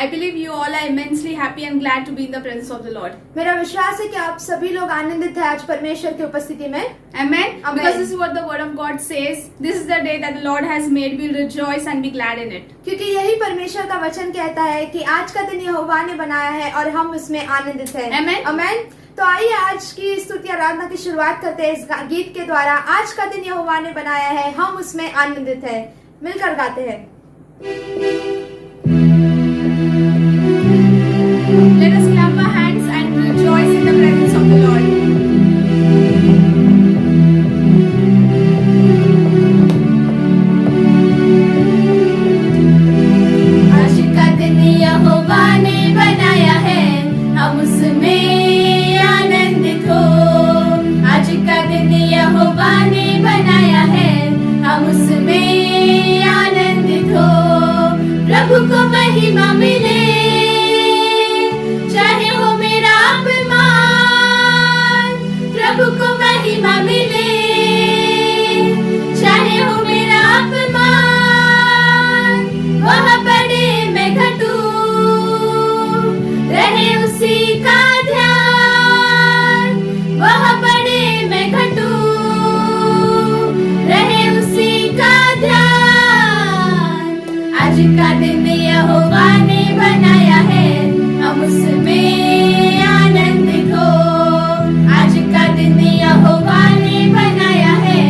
I believe you all are immensely happy and glad to be in the presence of the Lord. मेरा विश्वास है कि आप सभी लोग आनंदित हैं आज परमेश्वर की उपस्थिति में. Amen. Amen. Because this is what the word of God says. This is the day that the Lord has made. We'll rejoice and be glad in it. क्योंकि यही परमेश्वर का वचन कहता है कि आज का दिन यहोवा ने बनाया है और हम उसमें आनंदित हैं. Amen. Amen. तो आइए आज की स्तुति आराधना की शुरुआत करते हैं इस गीत के द्वारा. आज का दिन यहोवा ने बनाया है, हम उसमें आनंदित हैं. मिलकर गाते हैं. Let us clap our hands and rejoice in the presence of the Lord. आज का दिन यहोवा ने बनाया है, हम उसमें आनंदित हो. आज का दिन यहोवा ने बनाया है, हम उसमें आनंदित हो. प्रभु को महिमा मिले, चाहे हो मेरा अपमान. प्रभु को महिमा मिले, चाहे हो मेरा अपमान. वह बड़े मैं घटूं, रहे उसी का ध्यान. वह बड़े मैं घटूं, रहे उसी का ध्यान. आज का दिन यहोवा ने बनाया है, हम उसमें आनंदित हो. आज का दिन यहोवा ने बनाया है,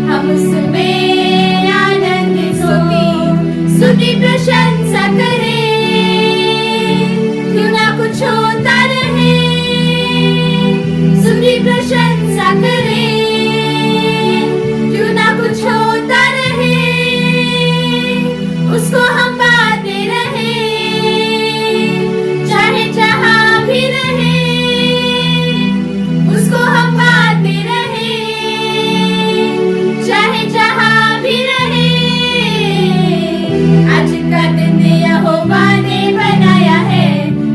हम उसमें आनंदित हो. स्तुति प्रशंसा करें, क्यों ना कुछ होता रहे. स्तुति प्रशंसा करें, क्यों ना कुछ होता रहे. उसको हम बातें रहे, चाहे जहां भी रहे. उसको हम बातें रहे, चाहे जहां भी रहे. आज का दिन यहोवा ने बनाया है,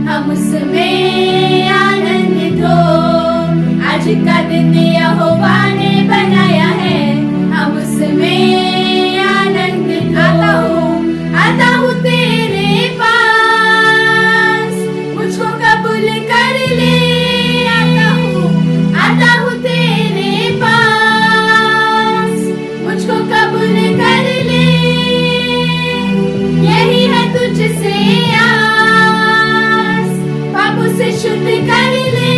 हम उसमें आनंदित हो. आज का दिन यहोवा ने बनाया है, हम उसमें आनंदित हो. आता हूँ तेरे पास, मुझको कबूल कर ले. आता हूँ तेरे पास, मुझको कबूल कर ले. यही है तुझसे आस, पापों से शुद्ध कर ले.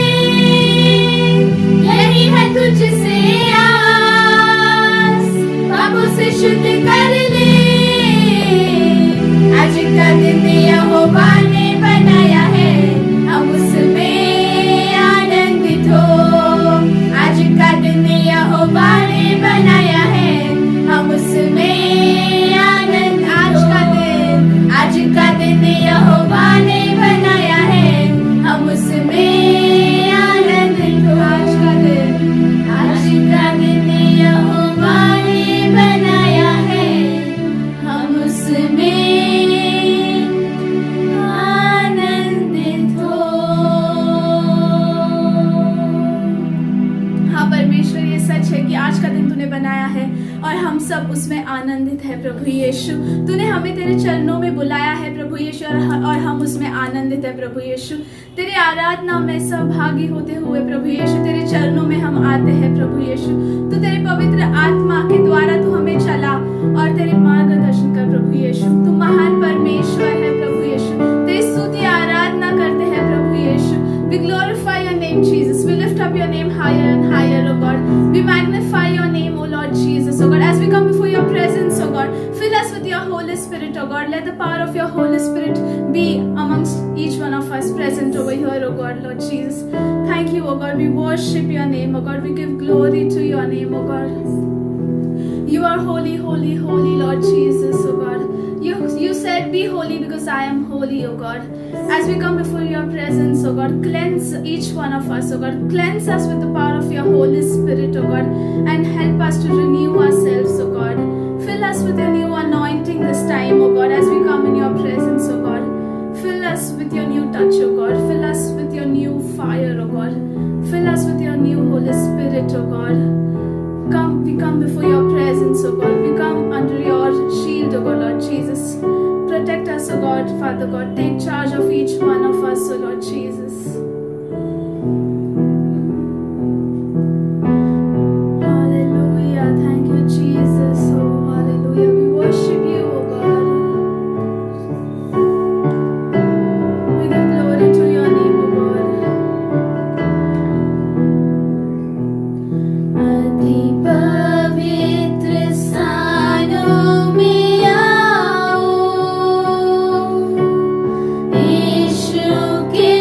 यही है तुझसे आस, पापों से शुद्ध कर ले. आज का दिन यहोवा ने बनाया है, हम उसमें आनंदित हो. आज का दिन यहोवा ने बनाया है, हम उसमें आनंद. आज का दिन यहोवा ने बनाया है, हम उसमें आनंदित हो. आज का दिन यहोवा ने बनाया है, हम उसमें आनंदित हो. हाँ परमेश्वर, ये सच है कि आज का दिन तूने बनाया है और हम सब उसमें आनंदित है. प्रभु यीशु, तूने हमें तेरे चरणों में बुलाया है प्रभु यीशु, और हम उसमें आनंदित है प्रभु यीशु. तेरे आराधना में सहभागी होते हुए प्रभु यीशु, तेरे चरणों में हम आते हैं प्रभु यीशु. तू तेरे पवित्र आत्मा के द्वारा तू हमें चला और तेरे मार्गदर्शन कर प्रभु यीशु. तू महान परमेश्वर है प्रभु यीशु. तेरी स्तुति आराधना करते हैं प्रभु यीशु. We glorify your name, Jesus. We lift up your name higher and higher, oh God. We magnify your name, oh Lord Jesus, oh God. As we come before your presence, oh God, fill us with your Holy Spirit, oh God. Let the power of your Holy Spirit be amongst each one of us present over here, oh God, Lord Jesus. Thank you, oh God. We worship your name, oh God. We give glory to your name, oh God. You are holy, holy, holy, Lord Jesus, oh God. You said, be holy because I am holy, oh God. As we come before your presence, oh God, cleanse each one of us, oh God. Cleanse us with the power of your Holy Spirit, oh God, and help us to renew ourselves, oh God. Fill us with your new anointing this time, oh God, as we come in your presence, oh God. Fill us with your new touch, oh God. Fill us with your new fire, oh God. Fill us with your new Holy Spirit, oh God. We come before your presence, oh God. We come under your shield, oh God, Lord Jesus. protect us, O God, Father God. Take charge of each one of us, O Lord Jesus. Hallelujah. Thank you, Jesus. Oh, hallelujah. We worship you, O God. We give glory to your name, O God. अति पवित्र स्थानों में आओ, यीशु के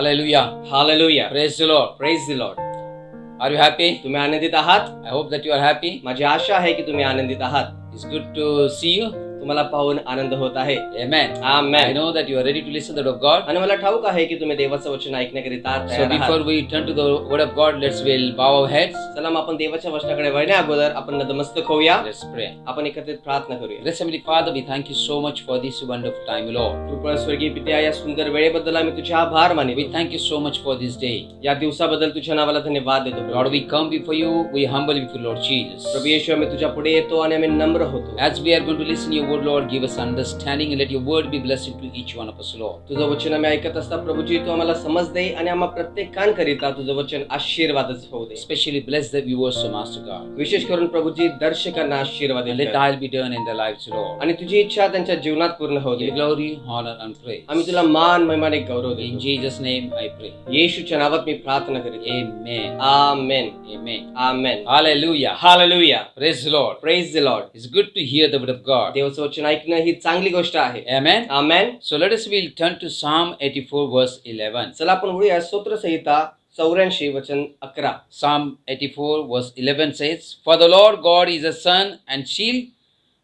Hallelujah. Hallelujah. Praise the Lord. Praise the Lord. Are you happy? तुम्ही आनंदित आहात? I hope that you are happy. माझी आशा आहे की तुम्ही आनंदित आहात. It's good to see you. तुम्हाला पाहून आनंद होत आहे. Amen. I Amen. know that you are ready to listen to the word of God. आणि मला ठाऊक आहे की तुम्ही देवाचं वचन ऐकण्याकरिता So तयार before आहात. we turn to the word of God, we'll bow our heads. चला मग आपण देवाच्या वचनाकडे वळण्या अगोदर आपण नतमस्तक होऊया. Let's pray. आपण एकत्रित प्रार्थना करूया. Blessed Heavenly Father, we thank you so much for this wonderful time, Lord. कृपा स्वर्गीय पित्या, या सुंदर वेळेबद्दल आम्ही तुझे आभार We मानितो. thank you so much for this day. या दिवसाबद्दल तुझ्या नावाला धन्यवाद देतो. Lord, we come before you, we humble before Lord Jesus. प्रभू येशू, आम्ही तुझ्या पुढे येतो आणि आम्ही नम्र होतो. As we are going to listen your word, Lord, give us understanding and let your word be blessing to each one of us, Lord. तुझं वचन आम्ही ऐकत असता प्रभूजी, तू आम्हाला समज दे आणि आम्हा प्रत्येकांकरिता तुझं वचन आशीर्वादच होऊ दे. Especially bless the viewers, so Master God. विशेष करून प्रभूजी दर्शकांना आशीर्वाद And let they. thy will be done in their lives, Lord. आणि तुझी इच्छा त्यांच्या जीवनात पूर्ण होऊ Give they. glory, honor, and praise. आम्ही तुला मान महिमाने गौरव In देतो. Jesus' name I pray. येशूच्या नावात मी प्रार्थना करीतो. Amen. Amen. Amen. Amen. Hallelujah. Hallelujah. Praise the Lord. Praise the Lord. It's good to hear the word of God. देवाचं वचन ऐकणं ही चांगली गोष्ट आहे. Amen. Amen. So let us we'll turn to Psalm 84 verse 11. चला आपण वळूया स्तोत्र संहिता 84 वचन 11. Psalm 84 verse 11 says, For the Lord God is a sun and shield.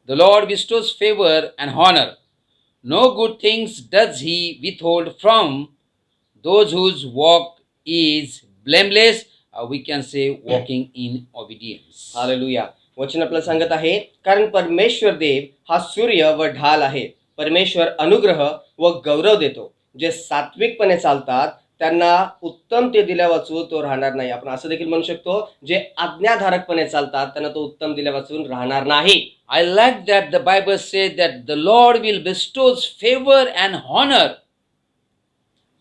The Lord bestows favor and honor. No good things does he withhold from those whose walk is blameless. We can say walking in obedience. Hallelujah. वचन आपल्याला सांगत आहे, कारण परमेश्वर देव हा सूर्य व ढाल आहे. परमेश्वर अनुग्रह व गौरव देतो. जे सात्विकपणे चालतात त्यांना उत्तम ते दिल्या वाचून तो राहणार नाही. आपण असं देखील म्हणू शकतो, जे आज्ञाधारकपणे चालतात त्यांना तो उत्तम दिल्या वाचून राहणार नाही. I like that the Bible says that the Lord will bestows favor and honor,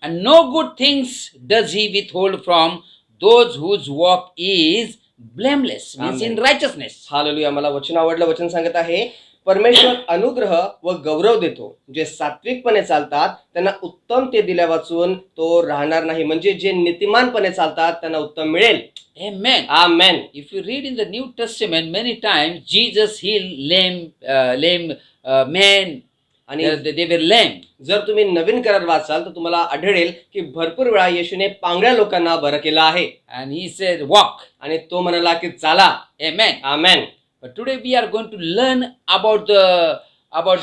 and no good things does he withhold from those whose walk is blameless, means in Amen. righteousness. Hallelujah. मला वचन आवडलं. वचन सांगत आहे, परमेश्वर अनुग्रह व गौरव देतो. जे सात्विकपणे चालतात त्यांना उत्तम ते दिल्या वाचून तो राहणार नाही. म्हणजे जे नीतिमानपणे चालतात त्यांना उत्तम मिळेल. Amen. Amen. If you read in the New Testament, many times Jesus healed lame men. आणि They were lame. जर तुम्ही नवीन करार वाचाल तर तुम्हाला आढळेल की भरपूर वेळा येशूने पांगळ्या लोकांना बरं केलं आहे. And he said, walk. आणि तो म्हणाला की चाला. Amen. Amen. But today we are going to learn about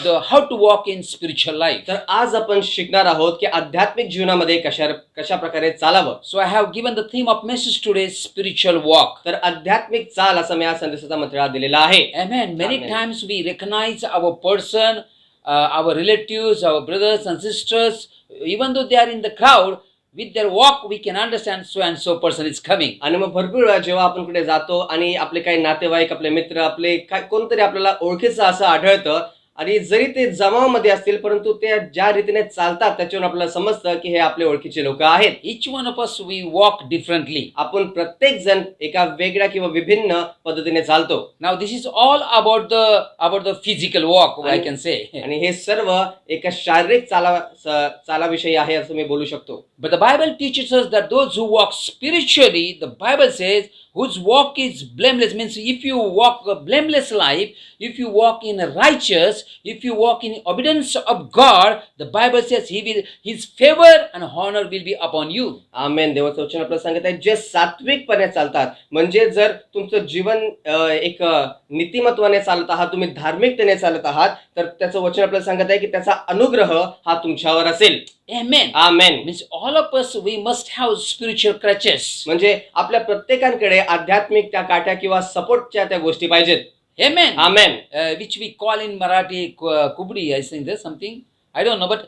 the how to walk in spiritual life. तर आज आपण शिकणार आहोत की आध्यात्मिक जीवनामध्ये कशा प्रकारे चालावं. So I have given the theme of message today, spiritual walk. तर आध्यात्मिक चाल असा मी या संदेशाचा मंत्रा दिलेला आहे. Amen. Many Amen. times we recognize our person, our relatives, our brothers and sisters, even though they are in the crowd, with their walk we can understand so and so person is coming. आणि मग भरपूर वेळा जेव्हा आपण कुठे जातो आणि आपले काही नातेवाईक, आपले मित्र, आपले काय कोणतरी आपल्याला ओळखीचं असं आढळतं, आणि जरी ते जमावामध्ये असतील परंतु ते ज्या रीतीने चालतात त्याच्यावरून आपल्याला समजतं की हे आपले ओळखीचे लोक आहेत. Each one of us we walk differently. आपण प्रत्येक जण एका वेगळ्या किंवा विभिन्न पद्धतीने चालतो. Now this is all about the physical walk, I can say. आणि हे सर्व एका शारीरिक चालाविषयी आहे असं मी बोलू शकतो. But the Bible teaches us that those who walk spiritually, the Bible says, whose walk is blameless, means if you walk a blameless life, if you walk in righteous, if you walk in obedience of God, the Bible says his favor and honor will be upon you. आमेन. देवाचं वचन आपल्याला सांगत आहे, जे सात्विकपणे चालतात, म्हणजे जर तुमचं जीवन एक नीतिमत्वाने चालत आहात, तुम्ही धार्मिकतेने चालत आहात, तर त्याचं वचन आपल्याला सांगत आहे की त्याचा अनुग्रह हा तुमच्यावर असेल. Amen. Amen. Means all of us, we must have spiritual crutches. म्हणजे आपल्या प्रत्येकांकडे आध्यात्मिक त्या काठ्या किंवा सपोर्टच्या त्या गोष्टी पाहिजेत. Amen. Amen. Which we call in Marathi kubdi, I think there's something, I don't know, but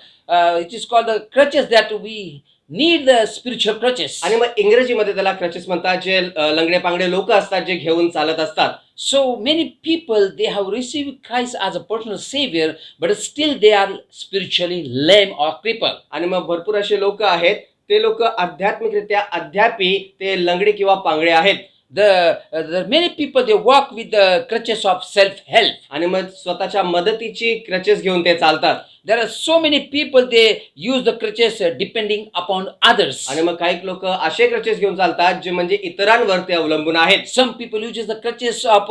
it is called the crutches, that we need the spiritual crutches. आणि मग इंग्रजीमध्ये त्याला क्रचेस म्हणतात, जे लंगडे पांगडे लोक असतात जे घेऊन चालत असतात. So many people, they have received Christ as a personal savior, but still they are spiritually lame or crippled. आणि मग भरपूर असे लोक आहेत, ते लोक आध्यात्मिकरित्या अद्यापि ते लंगडे किंवा पांगडे आहेत. The many people, they walk with the crutches of self-help. आणि मग स्वतःच्या मदतीची क्रचेस घेऊन ते चालतात. There are so many people, they use the crutches depending upon others. आणि मग काही लोक असे क्रचेस घेऊन चालतात जे म्हणजे इतरांवर ते अवलंबून आहेत. Some people uses the crutches of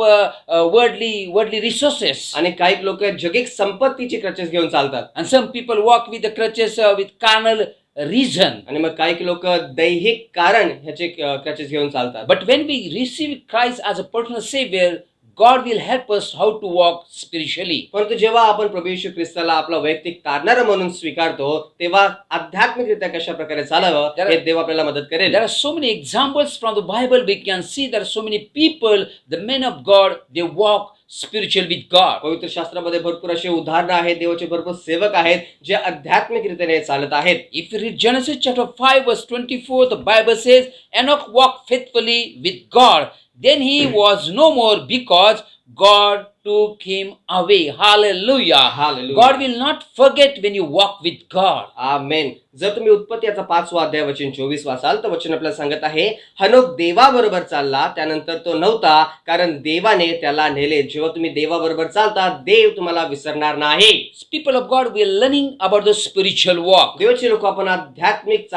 worldly resources. आणि काही लोक जगिक संपत्तीची क्रचेस घेऊन चालतात. And some people walk with the crutches with carnal reason. आणि मग काही लोक दैहिक कारण ह्याचे क्रचेस घेऊन चालतात. But when we receive Christ as a personal Savior, God will help us how to walk spiritually. परंतु जेव्हा आपण प्रभू येशू ख्रिस्ताला आपला वैयक्तिक तारणारा म्हणून स्वीकारतो तेव्हा आध्यात्मिकरित्या कशा प्रकारे चालावं हे देव आपल्याला मदत करेल. There are so many examples from the Bible. We can see there are so many people, the men of God, they walk spiritual with God. पवित्र शास्त्रामध्ये भरपूर असे उदाहरणं आहेत. देवाचे भरपूर सेवक आहेत जे आध्यात्मिकरित्याने चालत आहेत. If you read Genesis chapter 5 verse 24, the Bible says, Enoch walked faithfully with God. Then he was no more because God took him away. Hallelujah. Hallelujah. God will not forget when you walk with God. आमेन. जर तुम्ही उत्पत्ती याचा 5वा अध्याय वचन 24 वाचाल तर वचन आपल्याला सांगत आहे, हनोक देवाबरोबर चालला, त्यानंतर तो नव्हता, कारण देवाने त्याला नेले. जेव्हा तुम्ही देवाबरोबर चालता, देव तुम्हाला विसरणार नाही. People of God, we are learning about the spiritual walk. देवाचे लोक आपण आध्यात्मिक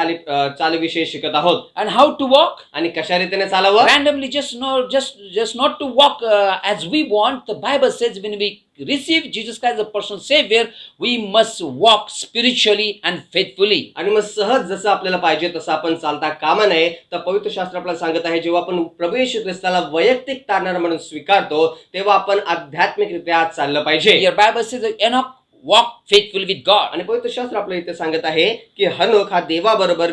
चालीविषयी शिकत आहोत. And how to walk? आणि कशा रीतीने चालावं? Randomly, just not to walk as we want. The Bible says when we receive Jesus Christ as a personal Savior, we must walk spiritually and faithfully. आणि मग सहज जसं आपल्याला पाहिजे तसं आपण चालता कामा नये. तर पवित्र शास्त्र आपल्याला सांगत आहे, जेव्हा आपण प्रभू येशू ख्रिस्ताला वैयक्तिक तारणारा म्हणून स्वीकारतो तेव्हा आपण आध्यात्मिकरित्या चाललं पाहिजे. Your Bible says that Enoch walked faithfully with God. आणि पवित्र शास्त्र आपल्याला इथे सांगत आहे की हनोक हा देवाबरोबर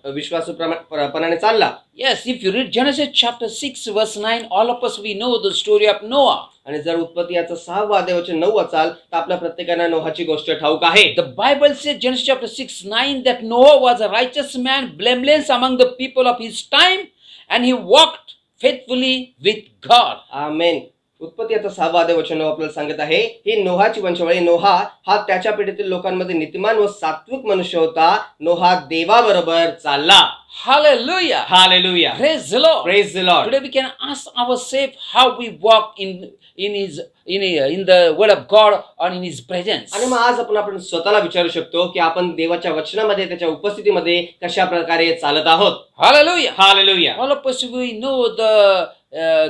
विश्वासूपणाने चालला. Yes, if you read Genesis chapter 6 verse 9, all of us we know the story of Noah. आणि जर उत्पत्ती याचा 6वा अध्याय वचन 9 वाचाल तर आपल्या प्रत्येकाला नोहाची गोष्ट ठाऊक आहे. The Bible says, Genesis chapter 6:9, that Noah was a righteous man, blameless among the people of his time, and he walked faithfully with God. आमेन. उत्पत्ती याचा 6वा अध्याय वचन 9 आपल्याला सांगत आहे, ही नोहाची वंशावळी. नोहा हा त्याच्या पिढीतील लोकांमध्ये नीतिमान व सात्विक मनुष्य होता. नोहा देवाबरोबर चालला. Hallelujah. Hallelujah. Praise the Lord. Praise the Lord. Today we can ask ourselves how we walk in the word of God or in his presence. आणि मग आज आपण स्वतःला विचारू शकतो की आपण देवाच्या वचनामध्ये त्याच्या उपस्थितीमध्ये कशा प्रकारे चालत आहोत. Hallelujah. Hallelujah. All of us we know the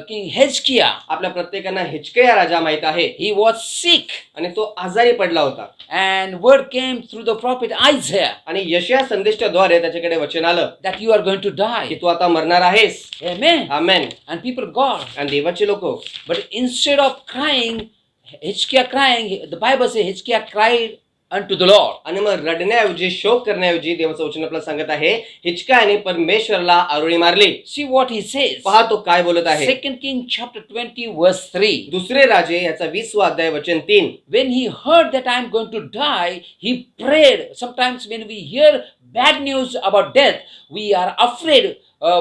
King Hezekiah. आपल्या प्रत्येकांना हिजकिया राजा माहित आहे. He was sick, आणि तो आजारी पडला होता. and word came through the prophet Isaiah आणि यशया संदेशाद्वारे त्याच्याकडे वचन आलं that you are going to की die. तू आता मरणार आहेस. Amen. Amen. And people of God. आणि देवाचे लोक, But instead of crying, Hezekiah crying, the Bible says Hezekiah cried unto the Lord. आणि मग रडण्याऐवजी, शोक करण्याऐवजी देवाचं वचन आपल्याला सांगत आहे, हिजकियाने परमेश्वरला आरोळी मारली. See what he says. पहा तो काय बोलत आहे. 2 King chapter 20 verse 3. दुसरे राजे याचा 20वा अध्याय वचन 3. When he heard that I am going to die, he prayed. Sometimes when we hear bad news about death, we are afraid.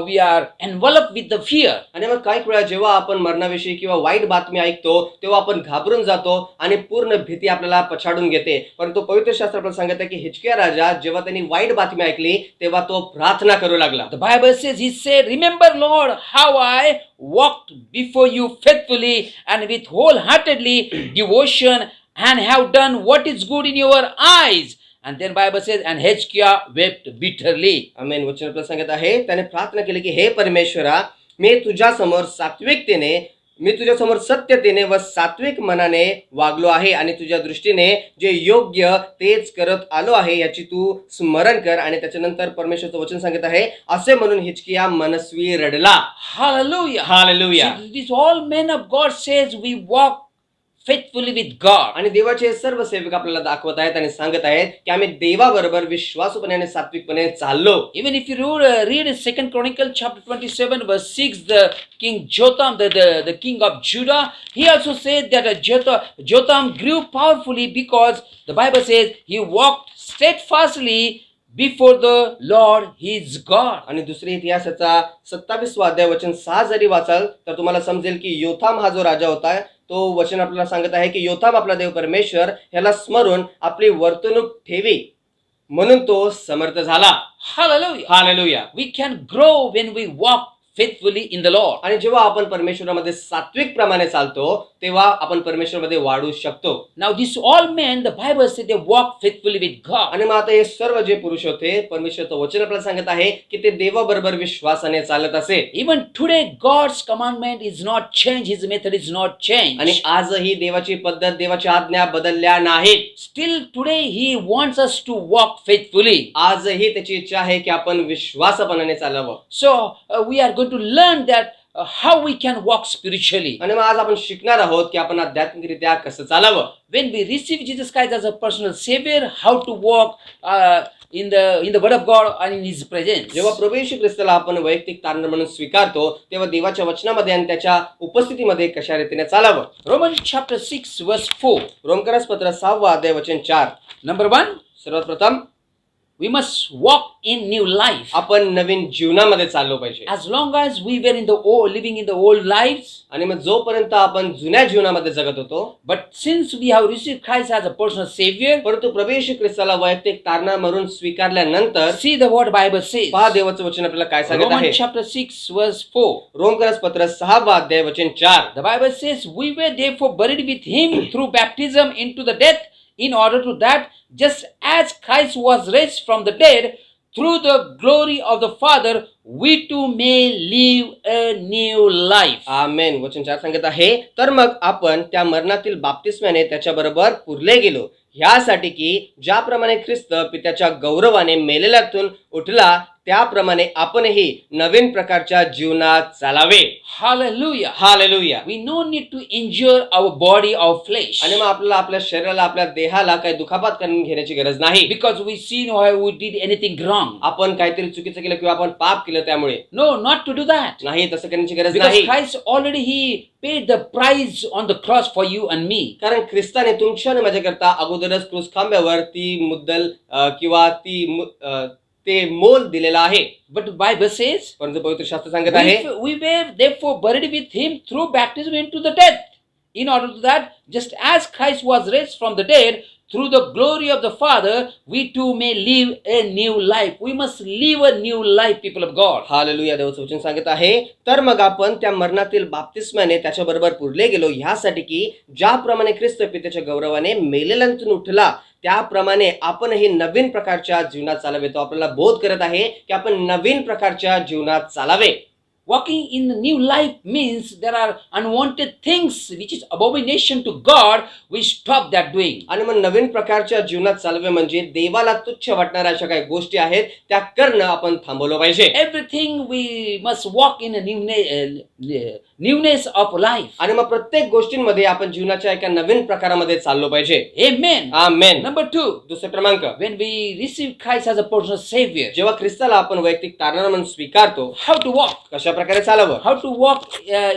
We are enveloped with the fear. आणि मग काही वेळा जेव्हा आपण मरणाविषयी किंवा वाईट बातमी ऐकतो तेव्हा आपण घाबरून जातो आणि पूर्ण भीती आपल्याला पछाडून घेते. परंतु पवित्र शास्त्र आपल्याला सांगत आहे की हिजकिया राजा जेव्हा त्यांनी वाईट बातमी ऐकली तेव्हा तो प्रार्थना करू लागला. The Bible says, he said, remember Lord how I walked before you faithfully and with wholeheartedly devotion and have done what is good in your eyes. And then Bible says, and Hezekiah wept bitterly. आमेन. वचन आपल्याला सांगत आहे, त्याने प्रार्थना केली की हे परमेश्वरा, मी तुझ्या समोर सात्विकतेने, मी तुझ्या समोर सत्यतेने व सात्विक मनाने वागलो आहे आणि तुझ्या दृष्टीने जे योग्य तेच करत आलो आहे याची तू स्मरण कर. आणि त्याच्यानंतर परमेश्वरचं वचन सांगत आहे, असे म्हणून हिजकिया मनस्वी रडला. Hallelujah. Hallelujah. See, these all men of God says we walk faithfully with God. आणि देवाचे सर्व सेवक आपल्याला दाखवत आहेत आणि सांगत आहेत की आम्ही देवाबरोबर विश्वासूपणे आणि सात्विकपणे चाललो. Even if you read in 2 Chronicles chapter 27 verse 6, the King Jotham, the king of Judah, he also said that Jotham grew powerfully because the Bible says he walked steadfastly before the Lord his God. आणि दुसरी इतिहासाचा 27वा अध्याय वचन 6 जरी वाचाल तर तुम्हाला समजेल की योथाम हा जो राजा होता तो वचन आपल्याला सांगत आहे की योथाम आपला देव परमेश्वर ह्याला स्मरून आपली वर्तणूक ठेवी म्हणून तो समर्थ झाला. Hallelujah. Hallelujah. We can grow when we walk faithfully in the Lord. आणि जेव्हा आपण परमेश्वरामध्ये सात्विक प्रमाणे चालतो तेव्हा आपण परमेश्वरामध्ये वाढू शकतो. Now these all men, the Bible says they walk faithfully with God. आणि मग आता हे सर्व जे पुरुष होते परमेश्वरचं वचन आपल्याला सांगत आहे की ते देवाबरोबर विश्वासाने चालत असे. Even today God's commandment is not changed, his method is not changed. आणि आजही देवाची पद्धत देवाची आज्ञा बदलल्या नाहीत. Still today he wants us to walk faithfully. आजही त्याची इच्छा आहे की आपण विश्वासपणाने चालावं. So we are going to learn that how we can walk spiritually. आणि मग आज आपण शिकणार आहोत की आपण आध्यात्मिकरित्या कसं चालावं. When we receive Jesus Christ as a personal savior, how to walk in the word of God and in his presence. जेव्हा प्रभू येशू ख्रिस्ताला आपण वैयक्तिक तारण म्हणून स्वीकारतो तेव्हा देवाच्या वचनामध्ये आणि त्याच्या उपस्थितीमध्ये कशा रीतीने चालावं. Romans chapter 6 verse 4. रोमकरास पत्र 6 अध्याय वचन 4. Number 1, सर्वात प्रथम we must walk in new life. आपण नवीन जीवनामध्ये चाललो पाहिजे. As long as we were in the old, living in the old lives, आणि मग जोपर्यंत आपण जुन्या जीवनामध्ये जगत होतो but since we have received Christ as a personal savior, परंतु प्रभू येशू ख्रिस्ताला वैयक्तिक तारणा म्हणून स्वीकारल्यानंतर see the word Bible says. पहा देवाचं वचन आपल्याला काय सांगत आहे. Romans chapter 6 verse 4. रोमकरास पत्र 6 अध्याय वचन 4. The Bible says, we were therefore buried with him through baptism into the death, in order to that, just as Christ was raised from the dead through the glory of the Father, we too may live a new life. आमेन. वचन 4 सांगत आहे, तर मग आपण त्या मरणातील बाप्तिस्म्याने त्याच्याबरोबर पुरले गेलो, ह्यासाठी की ज्याप्रमाणे ख्रिस्त पित्याच्या गौरवाने मेलेल्यातून उठला त्याप्रमाणे आपणही नवीन प्रकारच्या जीवनात चालावे. Hallelujah. Hallelujah. We no need to injure our body or flesh, आणि मग आपल्याला आपल्या शरीराला आपल्या देहाला काही दुखापत करून घेण्याची गरज नाही. because we seen why we did anything wrong. आपण काहीतरी चुकीचं केलं किंवा आपण पाप केलं त्यामुळे No, not to do that. नाही, तसं करण्याची गरज Because नाही. Christ already he paid the price on the cross for you and me. कारण ख्रिस्ताने तुमच्या आणि माझ्याकरता अगोदरच क्रूस खांब्यावर ती मुद्दल किंवा ते मोल दिलेला आहे. But the Bible says, परंतु पवित्र शास्त्र सांगत आहे we were therefore buried with him through baptism into the death, in order to that, just as Christ was raised from the dead through the glory of the Father, we too may live a new life. We must live a new life, people of God. Hallelujah. देवाचं वचन सांगत आहे, तर मग आपण त्या मरणातील बाप्तिस्म्याने त्याच्याबरोबर पुरले गेलो, ह्यासाठी की ज्याप्रमाणे ख्रिस्त पित्याच्या गौरवाने मेलेल्यांतून उठला त्याप्रमाणे आपणही नवीन प्रकारच्या जीवनात चालावे. तो आपल्याला बोध करत आहे की आपण नवीन प्रकारच्या जीवनात चालावे. Walking in the new life means there are unwanted things which is abomination to God. We stop that doing. आणि मग नवीन प्रकारच्या जीवनात चालवे म्हणजे देवाला तुच्छ वाटणाऱ्या अशा काही गोष्टी आहेत त्या करणं आपण थांबवलं पाहिजे. Everything we must walk in a newness of life. आणि मग प्रत्येक गोष्टींमध्ये आपण जीवनाच्या एका नवीन प्रकारामध्ये चाललो पाहिजे. Amen. आमेन. Number 2, दुसरा क्रमांक, when we receive Christ as a personal savior, जेव्हा ख्रिस्ताला आपण वैयक्तिक तारणा म्हणून स्वीकारतो, how to walk, कशा प्रकारे चालावं, how to walk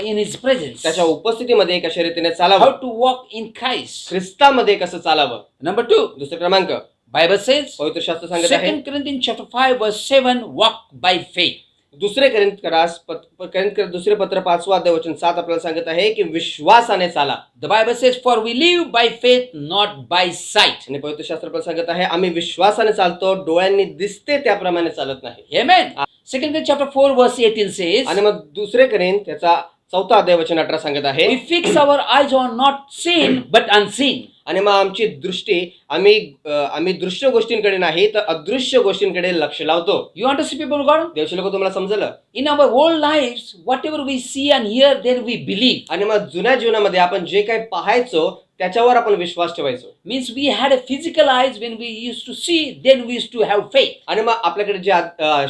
in his presence, त्याच्या उपस्थितीमध्ये कशा रीतीने how चालावं, to walk in Christ. ख्रिस्तामध्ये कसं चालावं. Number 2, दुसरा क्रमांक, Bible says, पवित्र शास्त्र सांगत आहे 2 Corinthians chapter 5 verse 7, walk by faith. दुसरे करिंथ दुसरे पत्र 5 अध्याय वचन 7 आपल्याला सांगत आहे की विश्वासाने चाला. The Bible says, for we live by faith, not by sight. आणि पवित्र शास्त्र आपल्याला सांगत आहे आम्ही विश्वासाने चालतो, डोळ्यांनी दिसते त्याप्रमाणे चालत नाही. Amen. 2 Corinthians chapter 4 verse 18 says, आणि मग दुसरे करीन त्याचा 4 अध्याय वचन 18 सांगत आहे we fix our eyes on not seen but unseen. आणि मग आमची दृष्टी आम्ही दृश्य गोष्टींकडे नाही तर अदृश्य गोष्टींकडे लक्ष लावतो. You want to see, people of God? देवचे लोक तुम्हाला समजलं. In our old lives, whatever we see and hear, then we believe. आणि मग जुन्या जीवनामध्ये आपण जे काही पाहायचो त्याच्यावर आपण विश्वास ठेवायचो. Means we had a physical eyes when we used to see, then we used to have faith. आणि मग आपल्याकडे जे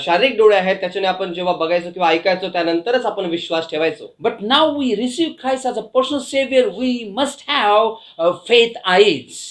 शारीरिक डोळे आहेत त्याच्याने आपण जेव्हा बघायचो किंवा ऐकायचो त्यानंतरच आपण विश्वास ठेवायचो. But now we receive Christ as a personal savior, we must have faith eyes.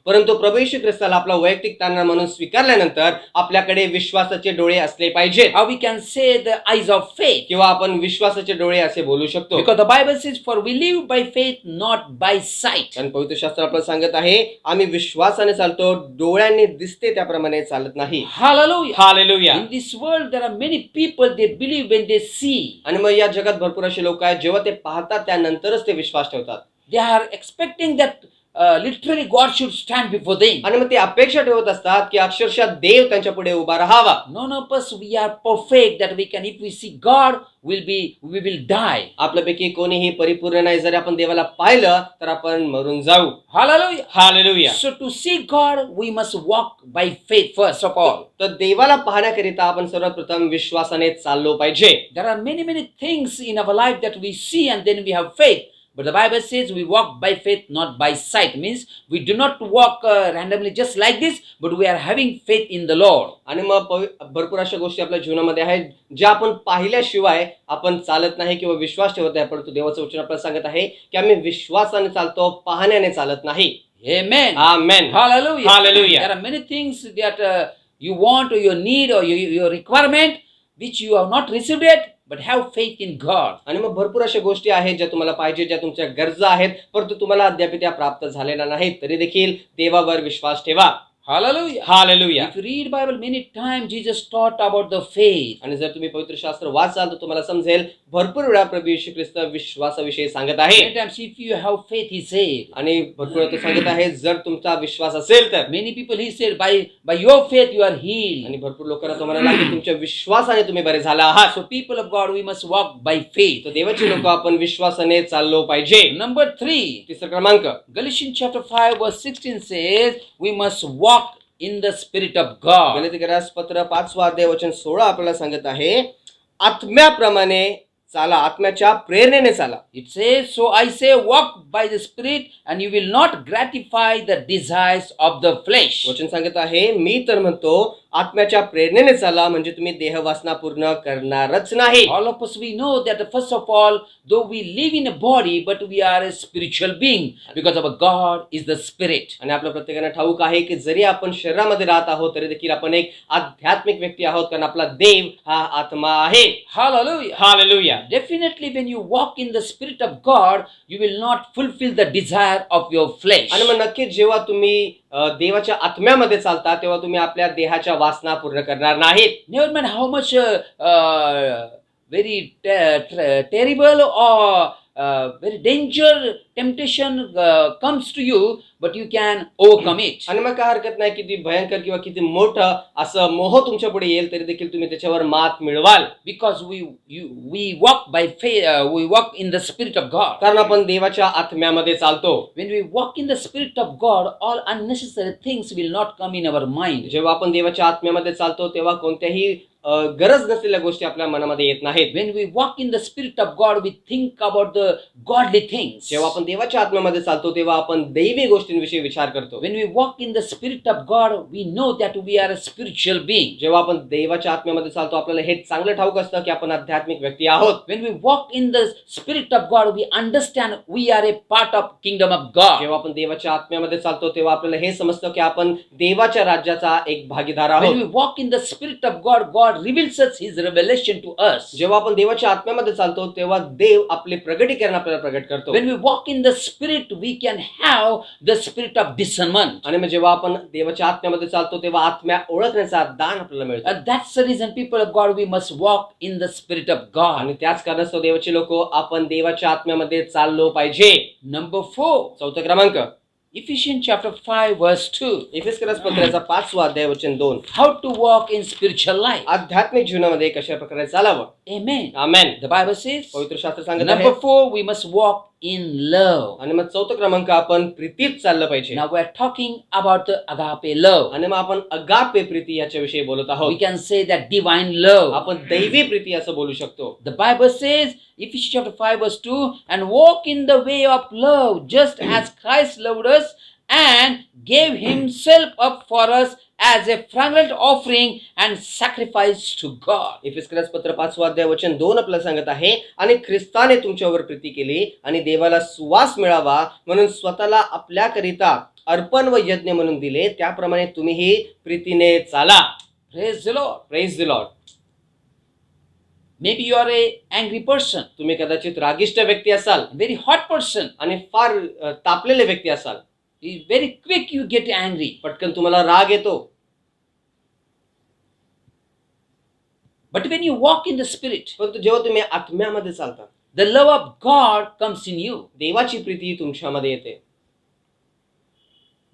परंतु प्रभू येशू ख्रिस्ताला आपला वैयक्तिक तारणा म्हणून स्वीकारल्यानंतर आपल्याकडे विश्वासाचे डोळे असले पाहिजेत. Or we can say the eyes of faith. किंवा आपण विश्वासाचे डोळे असे बोलू शकतो. Because the Bible says, for we live by faith, not by sight. कारण पवित्र शास्त्र आपल्याला सांगत आहे आम्ही विश्वासाने चालतो, डोळ्यांनी दिसते त्याप्रमाणे चालत नाही. Hallelujah. Hallelujah. In this world, there are many people, they believe when they see. आणि मग या जगात भरपूर असे लोक आहेत जेव्हा ते पाहतात त्यानंतरच ते विश्वास ठेवतात. They are expecting that literally God should stand before them. आणि मग ते अपेक्षा ठेवत असतात की अक्षरशः देव त्यांच्या पुढे उभा राहावा. None of us we are perfect that we can, if we see God, we will die. आपल्यापैकी कोणीही परिपूर्ण नाही. जर आपण देवाला पाहिलं तर आपण मरून जाऊ. Hallelujah. Hallelujah. So to see God, we must walk by faith first of all. तर देवाला पाहण्याकरिता आपण सर्वप्रथम विश्वासाने चाललो पाहिजे. There are many things in our life that we see and then we have faith. But the Bible says we walk by faith, not by sight. Means we do not walk randomly just like this, but we are having faith in the Lord. आणि मग भरपूर अशा गोष्टी आपल्या जीवनामध्ये आहेत ज्या आपण पाहिल्याशिवाय आपण चालत नाही किंवा विश्वास ठेवत नाही. परंतु देवाचं वचन आपल्याला सांगत आहे की आम्ही विश्वासाने चालतो, पाहण्याने चालत नाही. Amen. Amen. Hallelujah. Hallelujah. There are many things that you want or you need or your requirement which you have not received yet, but have faith in God. आणि मग भरपूर अशा गोष्टी आहेत ज्या तुम्हाला पाहिजे, ज्या तुमच्या गरजा आहेत, परंतु तुम्हाला अद्याप त्या प्राप्त झालेल्या नाहीत. तरी देखील देवावर विश्वास ठेवा. Hallelujah. Hallelujah. If you read Bible many times, Jesus taught about the faith. आणि जर तुम्ही पवित्र शास्त्र वाचाल तर तुम्हाला समजेल भरपूर वेळा प्रभू येशू ख्रिस्त विश्वासाविषयी सांगत आहे. Many times, if you have faith, he said. आणि भरपूर वेळा तो सांगत आहे जर तुमचा विश्वास असेल तर. Many people he said, by your faith you are healed. आणि भरपूर लोकांना तो म्हणाला की तुमच्या विश्वासाने तुम्ही बरे झाला आहात. So people of God, we must walk by faith. तर देवाची लोक आपण विश्वासाने चाललो पाहिजे. Number 3, तिसरा क्रमांक Galatians chapter 5 verse 16 says, we must walk in the spirit of God. गलातीयरास पत्र 5 अध्याय वचन 16 आपल्याला सांगत आहे आत्म्याप्रमाणे चाला, आत्म्याच्या प्रेरणेने चाला. It says, so I say, walk by the spirit and you will not gratify the desires of the flesh. वचन सांगत आहे मी तर म्हणतो आत्म्याच्या प्रेरणेने चाला, म्हणजे तुम्ही देहवासना पूर्ण करणारच नाही. All of us, we know that first of all, though we live in a body, but we are a spiritual being because our God is the spirit. आणि आपल्या प्रत्येकाला ठाऊक आहे की जरी आपण शरीरामध्ये राहत आहोत तरी देखील आपण एक आध्यात्मिक व्यक्ती आहोत, कारण आपला देव हा आत्मा आहे. Hallelujah. Hallelujah. Definitely when you walk in the spirit of God, you will not fulfill the desire of your flesh. आणि मग नक्कीच जेव्हा तुम्ही देवाच्या आत्म्यामध्ये चालता तेव्हा तुम्ही आपल्या देहाच्या वासना पूर्ण करणार नाहीत. Never mind how much very terrible or very danger temptation comes to you, but you can overcome it. आणि मग काय हरकत नाही किती भयंकर किंवा किती मोठं असं मोह तुमच्या पुढे येईल तरी देखील तुम्ही त्याच्यावर मात मिळवाल. Because we walk by faith, we walk in the spirit of God. कारण आपण देवाच्या आत्म्यामध्ये चालतो. When we walk in the spirit of God, all unnecessary things will not come in our mind. जेव्हा आपण देवाच्या आत्म्यामध्ये चालतो तेव्हा कोणत्याही गरज नसलेल्या गोष्टी आपल्या मनामध्ये येत नाहीत. When we walk in the spirit of God, we think about the godly things. जेव्हा आपण देवाच्या आत्म्यामध्ये चालतो तेव्हा आपण दैवी गोष्टींविषयी विचार करतो. When we walk in the spirit of God, we know that we are a spiritual being. जेव्हा आपण देवाच्या आत्म्यामध्ये चालतो आपल्याला हे चांगलं ठाऊक असतं की आपण आध्यात्मिक व्यक्ती आहोत. When we walk in the spirit of God, we understand we are a part of kingdom of God. जेव्हा आपण देवाच्या आत्म्यामध्ये चालतो तेव्हा आपल्याला हे समजतं की आपण देवाच्या राज्याचा एक भागीदार When आहोत. we walk in the spirit of God, God reveals us His revelation to us. जेव्हा आपण देवाच्या आत्म्यामध्ये चालतो तेव्हा देव आपले प्रगटीकरण आपल्याला प्रगट करतो. When we walk in the spirit, we can have the spirit of discernment. आणि मग जेव्हा आपण देवाच्या आत्म्यामध्ये चालतो तेव्हा आत्म्या ओळखण्याचा दान आपल्याला मिळतो. And that's the reason, people of God, we must walk in the spirit of God. आणि त्याच कारणास्तव देवाचे लोक आपण देवाच्या आत्म्यामध्ये चाललो पाहिजे. Number 4, चौथा क्रमांक Ephesians chapter 5 verse 2. एफेसकरास पत्राचा 5 अध्याय वचन 2. How to walk in spiritual life. आध्यात्मिक जीवनामध्ये कशा प्रकारे चालावं. Amen. Amen. The Bible says, पवित्र शास्त्र सांगत number आहे. 4, we must walk in love. आणि मग चौथा क्रमांक आपण प्रीतीत चाललं पाहिजे. Now we are talking about the agape love. आणि मग आपण अगापे प्रीती याच्याविषयी बोलत We आहोत. can say that divine love. आपण दैवी प्रीती असं बोलू शकतो. The Bible says, Ephesians chapter 5 verse 2, and walk in the way of love, just as Christ loved us and gave himself up for us as a fragrant offering and sacrifice to God. एफेसकरास पत्र 5 अध्याय वचन 2 आपल्याला सांगत आहे आणि ख्रिस्ताने तुमच्यावर प्रीती केली आणि देवाला सुवास मिळावा म्हणून स्वतःला आपल्याकरिता अर्पण व यज्ञ म्हणून दिले, त्याप्रमाणे तुम्हीही प्रीतीने चाला. Praise the Lord. Praise the Lord. Maybe you are a angry person, तुम्ही कदाचित रागिष्ट व्यक्ती असाल very hot person. आणि फार तापलेले व्यक्ती असाल. Very quick you get angry. पटकन तुम्हाला राग येतो. But when you walk in the spirit, परंतु जेव्हा तुम्ही आत्म्यामध्ये चालता the love of God comes in you. देवाची प्रीती तुमच्यामध्ये येते.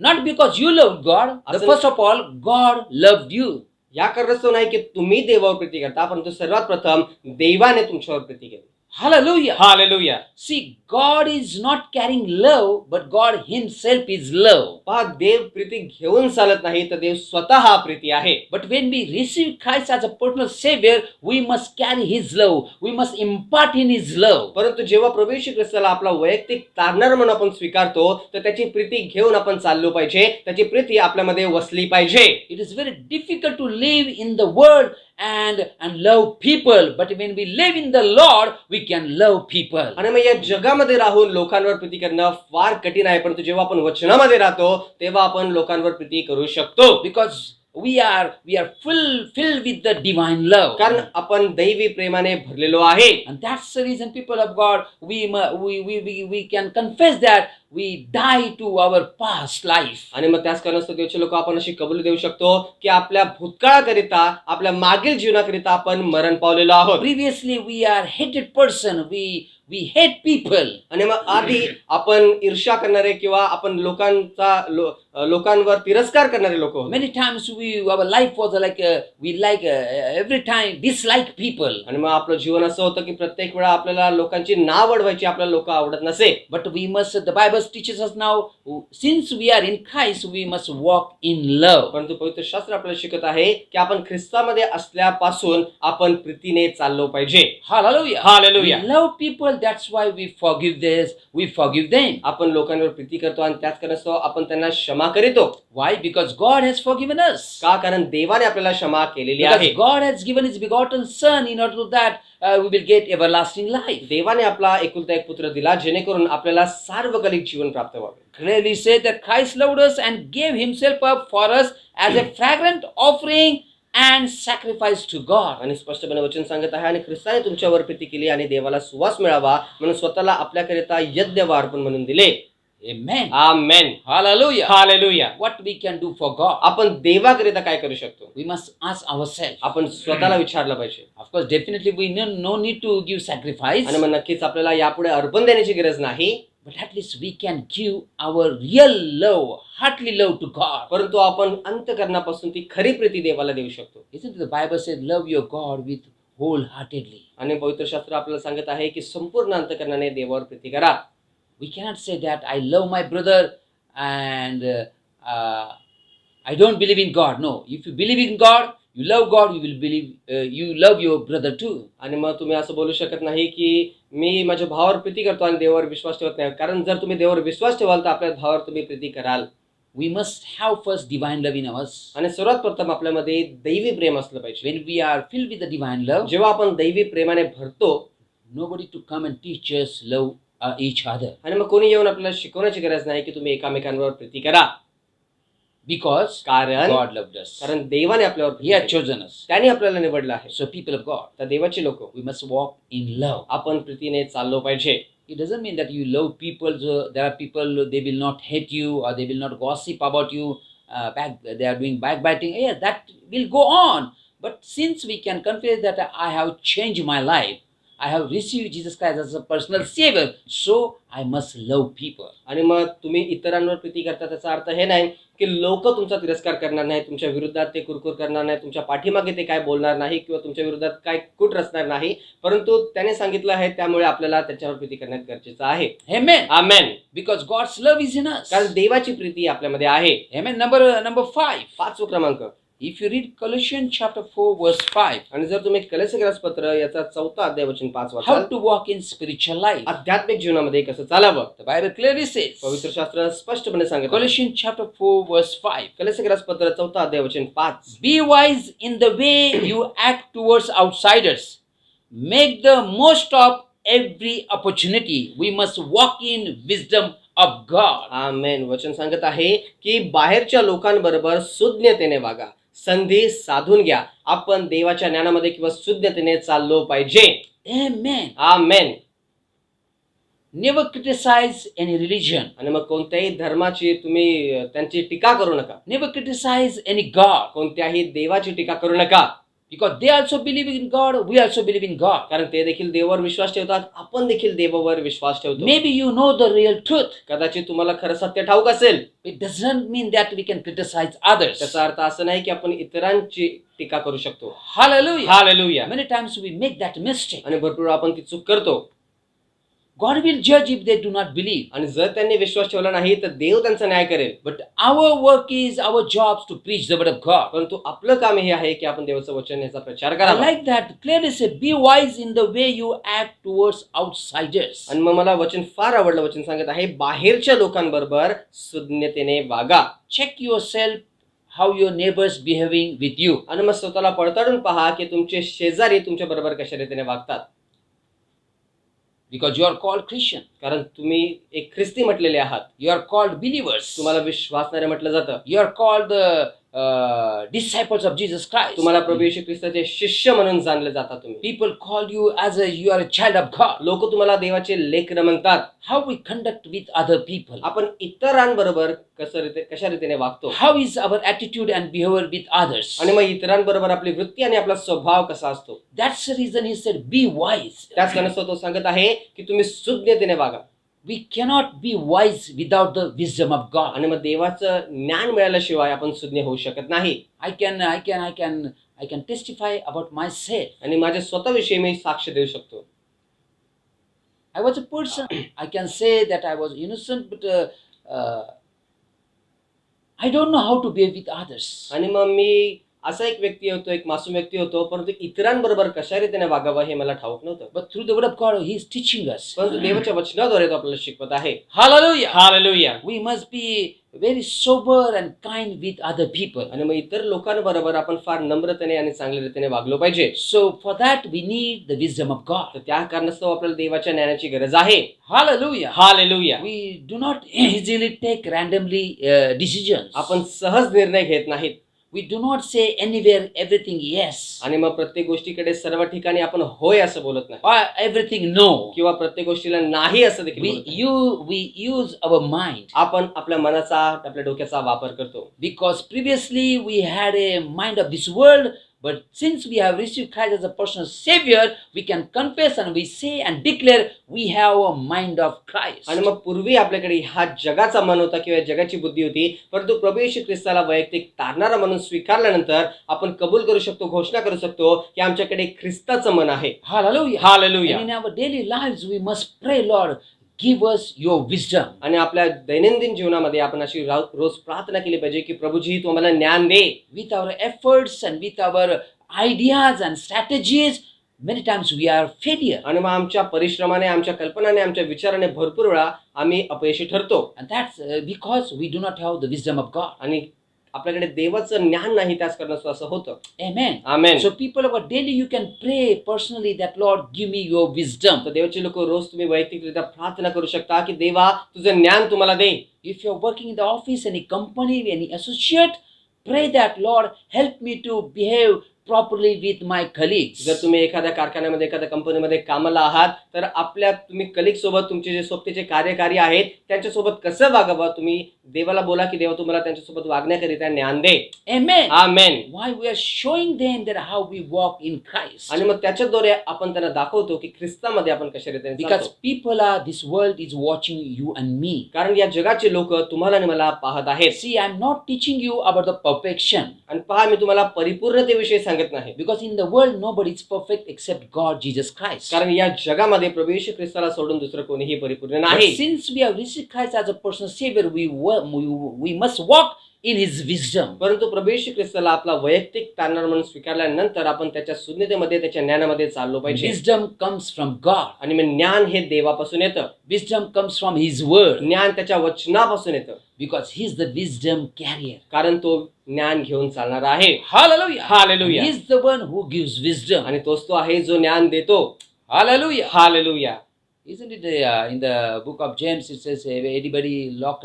Not because you loved God. First of all, God loved you. या कारणास्तव नाही की तुम्ही देवावर प्रीती करता, परंतु सर्वात प्रथम देवाने तुमच्यावर प्रीती केली. Hallelujah. Hallelujah. See, God is not carrying love, but God Himself is love. पहा, देव प्रीती घेऊन चालत नाही, तर देव स्वतः हा प्रीती आहे. But when we receive Christ as a personal Savior, we must carry His love. We must impart in His love. परंतु जेव्हा प्रभू येशू ख्रिस्ताला आपला वैयक्तिक तारणार म्हणून आपण स्वीकारतो, तर त्याची प्रीती घेऊन आपण चाललो पाहिजे, त्याची प्रीती आपल्यामध्ये वसली पाहिजे. It is very difficult to live in the world and love people, but when we live in the Lord, we can love people. आणि मग या जगामध्ये राहून लोकांवर प्रीती करणं फार कठीण आहे, परंतु जेव्हा आपण वचनामध्ये राहतो तेव्हा आपण लोकांवर प्रीती करू शकतो. Because we are filled with the divine love. कारण आपण दैवी प्रेमाने भरलेलो आहे. And that's the reason, people of God, we can confess that we die to our past life. आणि मग त्याच कारणास्तव देवचे लोक आपण अशी कबुली देऊ शकतो की आपल्या भूतकाळाकरिता, आपल्या मागील जीवनाकरिता आपण मरण पावलेलो आहोत. Previously we are hated person. We hate people. आणि मग आधी आपण ईर्ष्या करणारे किंवा आपण लोकांवर तिरस्कार करणारे लोक होतो. Many times our life was like we every time dislike people. आणि मग आपलं जीवन असं होतं की प्रत्येक वेळा आपल्याला लोकांची नाव वाढवायची, आपल्याला लोक आवडत नसे. But we must, the Bible teaches us now, since we are in Christ, we must walk in love. परंतु पवित्र शास्त्र आपल्याला शिकत आहे की आपण ख्रिस्तामध्ये असल्यापासून आपण प्रीतीने चाललो पाहिजे. Hallelujah. Hallelujah. We love people, that's why we forgive them. आपण लोकांवर प्रीती करतो आणि त्याच कारणास्तव आपण त्यांना क्षमा करीतो. Why? Because God has forgiven us. का? कारण देवाने आपल्याला क्षमा केलेली Because आहे. God has given His begotten Son in order that we will get everlasting life. देवाने आपला एकुलता एक पुत्र दिला जेणेकरून आपल्याला सार्वकालिक जीवन प्राप्त व्हावे. Clearly said that Christ loved us and gave Himself up for us as a fragrant offering and sacrifice to God. आणि स्पष्टपणे वचन सांगत आहे, आणि ख्रिस्ताने तुमच्यावर प्रीती केली आणि देवाला सुवास मिळावा म्हणून स्वतःला आपल्याकरिता यज्ञ व अर्पण म्हणून दिले. Amen. Amen. Hallelujah. Hallelujah. What we can do for God? आपण देवाकरिता काय करू शकतो? We must ask ourselves. आपण स्वतःला विचारलं पाहिजे. Of course, definitely we no need to give sacrifice. आणि मग नक्कीच आपल्याला यापुढे अर्पण देण्याची गरज नाही. But at least we can give our real love, heartly love to God. परंतु आपण अंतःकरणापासून ती खरी प्रीती देवाला देऊ शकतो. Isn't it the Bible says, love your God with wholeheartedly? आणि पवित्र शास्त्र आपल्याला सांगत आहे की संपूर्ण अंतःकरणाने देवावर प्रीती करा. We cannot say that I love my brother and I don't believe in God. No, if you believe in God, you love God, you will believe, you love your brother too. आणि मग तुम्ही असं बोलू शकत नाही की मी माझ्या भावावर प्रीती करतो आणि देवावर विश्वास ठेवत नाही, कारण जर तुम्ही देवावर विश्वास ठेवाल तर आपल्या भावावर तुम्ही प्रीती कराल. We must have first divine love in us. आणि सर्वात प्रथम आपल्यामध्ये दैवी प्रेम असलं पाहिजे. When we are filled with the divine love, जेव्हा आपण दैवी प्रेमाने भरतो, nobody to come and teach us love each other. आणि मग कोणी येऊन आपल्याला शिकवण्याची गरज नाही की तुम्ही एकामेकांवर प्रीती करा. Because कारण God loved us. कारण देवाने आपल्यावर He had प्रीती केली. chosen us. त्याने आपल्याला निवडलं आहे. So people of God, तर देवाची लोक we must walk in love. आपण प्रीतीने चाललो पाहिजे. It doesn't mean that you love people. So there are people, they will not hate you or they will not gossip about you. They are doing backbiting. Yes, that will go on. But since we can confess that I have changed my life, I have received Jesus Christ as a personal Savior, so I must love people. आणि मग तुम्ही इतरांवर प्रीती करता त्याचा अर्थ हे नाही की लोक तुमचा तिरस्कार करणार नाही, तुमच्या विरोधात ते कुरकुर करणार नाही, तुमच्या पाठीमागे ते काय बोलणार नाही किंवा तुमच्या विरोधात काय कूट रचणार नाही, परंतु त्याने सांगितलं आहे त्यामुळे आपल्याला त्याच्यावर प्रीती करण्यात गरजेचं आहे. Amen. Amen. Because God's love is in us. कारण देवाची प्रीती आपल्यामध्ये आहे. Amen. Number 5. 5 क्रमांक. If you read Colossians chapter 4 verse 5, आणि जर तुम्ही कलोस्सीकरास पत्र याचा 4 अध्याय वचन 5 how वाचाल, to walk in spiritual life. आध्यात्मिक जीवनामध्ये कसं चालावं, The Bible clearly says, पवित्र शास्त्र स्पष्टपणे सांगत. Colossians chapter 4 verse 5, कलोस्सीकरास पत्र 4 अध्याय वचन 5. be wise in the way you act towards outsiders. Make the most of every opportunity. We must walk in wisdom of God. आमेन. वचन सांगत आहे की बाहेरच्या लोकांबरोबर सुज्ञतेने वागा, संधी साधून घ्या. आपण देवाच्या ज्ञानामध्ये किंवा सुज्ञतेने चाललो पाहिजे. Amen. आमेन. Never criticize any religion. आणि मग कोणत्याही धर्माची तुम्ही त्यांची टीका करू नका. Never criticize any God. कोणत्याही देवाची टीका करू नका. Because they also believe in God, we also believe in God. कारण ते देखील देवावर विश्वास ठेवतात, आपण देखील देवावर विश्वास ठेवतो. Maybe you know the real truth. कदाचित तुम्हाला खरं सत्य ठाऊक असेल. It doesn't mean that we can criticize others. त्याचा अर्थ असं नाही की आपण इतरांची टीका करू शकतो. Hallelujah. Hallelujah. Many times we make that mistake. आणि भरपूर आपण ती चूक करतो. God will judge if they do not believe. आणि जर त्यांनी विश्वास ठेवला नाही तर देव त्यांचा न्याय करेल. But our work is, our jobs to preach the word of God. परंतु आपलं काम हे आहे की आपण देवाचं वचन याचा प्रचार I करावा. like that. Clearly say, be wise in the way you act towards outsiders. आणि मग मला वचन फार आवडलं. वचन सांगत आहे बाहेरच्या लोकांबरोबर सुज्ञतेने वागा. Check yourself how your neighbors behaving with you. आणि मग स्वतःला पडताळून पहा की तुमचे शेजारी तुमच्या बरोबर कशा रीतीने वागतात. Because you are called Christian. कारण तुम्ही एक ख्रिस्ती म्हटलेले आहात. You are called believers. तुम्हाला विश्वासणारे म्हटलं जातं. You are called the disciples of Jesus Christ. तुम्हाला प्रभू येशू ख्रिस्ताचे शिष्य म्हणून जाणले जातात तुम्ही. People call you as you are a child of God. लोक तुम्हाला देवाचे लेकरं म्हणतात. How we conduct with other people. आपण इतरांबरोबर कशा रीतीने वागतो. How is our attitude and behavior with others. आणि मग इतरांबरोबर आपली वृत्ती आणि आपला स्वभाव कसा असतो. That's the reason he said, be wise. त्याच कारणास्तव तो सांगत आहे की तुम्ही सुज्ञतेने वागा. We cannot be wise without the wisdom of God. आणि मग देवाचं ज्ञान मिळाल्याशिवाय आपण सुज्ञ होऊ शकत नाही. I can testify about myself. आणि माझ्या स्वतःविषयी मी साक्ष देऊ शकतो. I was a person. I can say that I was innocent, but I don't know how to behave with others. आणि मग मी असा एक व्यक्ती होतो, एक मासूम व्यक्ती होतो, परंतु इतरांबरोबर कशा रीतीने वागावं हे मला ठाऊक नव्हतं. But through the word of God, He is teaching us. परंतु देवाच्या वचनाद्वारे तो आपल्याला शिकवत आहे. Hallelujah. Hallelujah. We must be very sober and kind with other people. आणि मग इतर लोकांबरोबर आपण फार नम्रतेने आणि चांगल्या रीतीने वागलो पाहिजे. So for that we need the wisdom of God. तर त्या कारणास्तव आपल्याला देवाच्या ज्ञानाची गरज आहे. Hallelujah. Hallelujah. We do not easily take randomly decisions. आपण सहज निर्णय घेत नाहीत. We do not say anywhere everything yes आणि मग प्रत्येक गोष्टीकडे सर्व ठिकाणी आपण होय असं बोलत नाही or everything no. किंवा प्रत्येक गोष्टीला नाही असं देखील बोलत नाही. We use our mind. आपण आपल्या मनाचा, आपल्या डोक्याचा वापर करतो. Because previously we had a mind of this world, but since we have received Christ as a personal Savior, we can confess and we say and declare we have a mind of Christ. आणि मग पूर्वी आपल्याकडे हा जगाचा मन होता किंवा जगाची बुद्धी होती, परंतु प्रभू येशू ख्रिस्ताला वैयक्तिक तारणारा म्हणून स्वीकारल्यानंतर आपण कबूल करू शकतो, घोषणा करू शकतो की आमच्याकडे ख्रिस्ताचं मन आहे. Hallelujah. Hallelujah. And in our daily lives we must pray, Lord, give us your wisdom. आणि आपल्या दैनंदिन जीवनामध्ये आपण अशी रोज प्रार्थना केली पाहिजे की प्रभूजी तू आम्हाला ज्ञान दे. With our efforts and with our ideas and strategies, many times we are failure. आणि मग आमच्या परिश्रमाने, आमच्या कल्पनाने, आमच्या विचाराने भरपूर वेळा आम्ही अपयशी ठरतो. And that's because we do not have the wisdom of God. आणि आपल्याकडे देवाचं ज्ञान नाही, त्याच कारणास्तव असं होतं. Amen. Amen. So people of God, daily you can pray personally that Lord give me your wisdom. तर देवाचे लोक रोज तुम्ही वैयक्तिकरित्या प्रार्थना करू शकता की देवा तुझं ज्ञान तुम्हाला दे. If you're working in the office, any company, any associate, pray that Lord help me to behave properly with my colleagues. जर तुम्ही एखाद्या कारखान्यामध्ये, एखाद्या कंपनीमध्ये कामाला आहात तर आपल्या तुम्ही कलिग सोबत, तुमचे जे सोबतीचे कार्यकारी आहेत त्यांच्यासोबत कसं वागावं, तुम्ही देवाला बोला की देवा तुम्हाला त्यांच्यासोबत वागण्याकरिता ज्ञान दे. Amen. Amen. Why we are showing them that how we walk in Christ. आणि मग त्याच्याद्वारे आपण त्यांना दाखवतो की ख्रिस्तामध्ये आपण कशा रीतीने Because चालतो. people are, this world is watching you and me. कारण या जगाचे लोक तुम्हाला आणि मला पाहत आहेत. See, I'm not teaching you about the perfection. आणि पहा, मी तुम्हाला परिपूर्णतेविषयी सांगत नाही. Because in the world, nobody is perfect except God, Jesus Christ. कारण या जगामध्ये प्रभू येशू ख्रिस्ताला सोडून दुसरं कोणीही परिपूर्ण But नाही. since we have received Christ as a personal Savior, we must walk in His wisdom. परंतु प्रभू येशू ख्रिस्ताला आपला वैयक्तिक तारणार म्हणून स्वीकारल्यानंतर आपण त्याच्या सुज्ञतेमध्ये, त्याच्या ज्ञानामध्ये चाललो पाहिजे. Wisdom comes from God. आणि मग ज्ञान हे देवापासून येतं. Wisdom comes from His word. ज्ञान त्याच्या वचनापासून येतं. Because He is the wisdom carrier. कारण तो ज्ञान घेऊन चालणारा आहे. Hallelujah. Hallelujah. He is the one who gives wisdom. आणि तोच तो आहे जो ज्ञान देतो. Hallelujah. Hallelujah. Isn't it in the book of James it says, anybody lack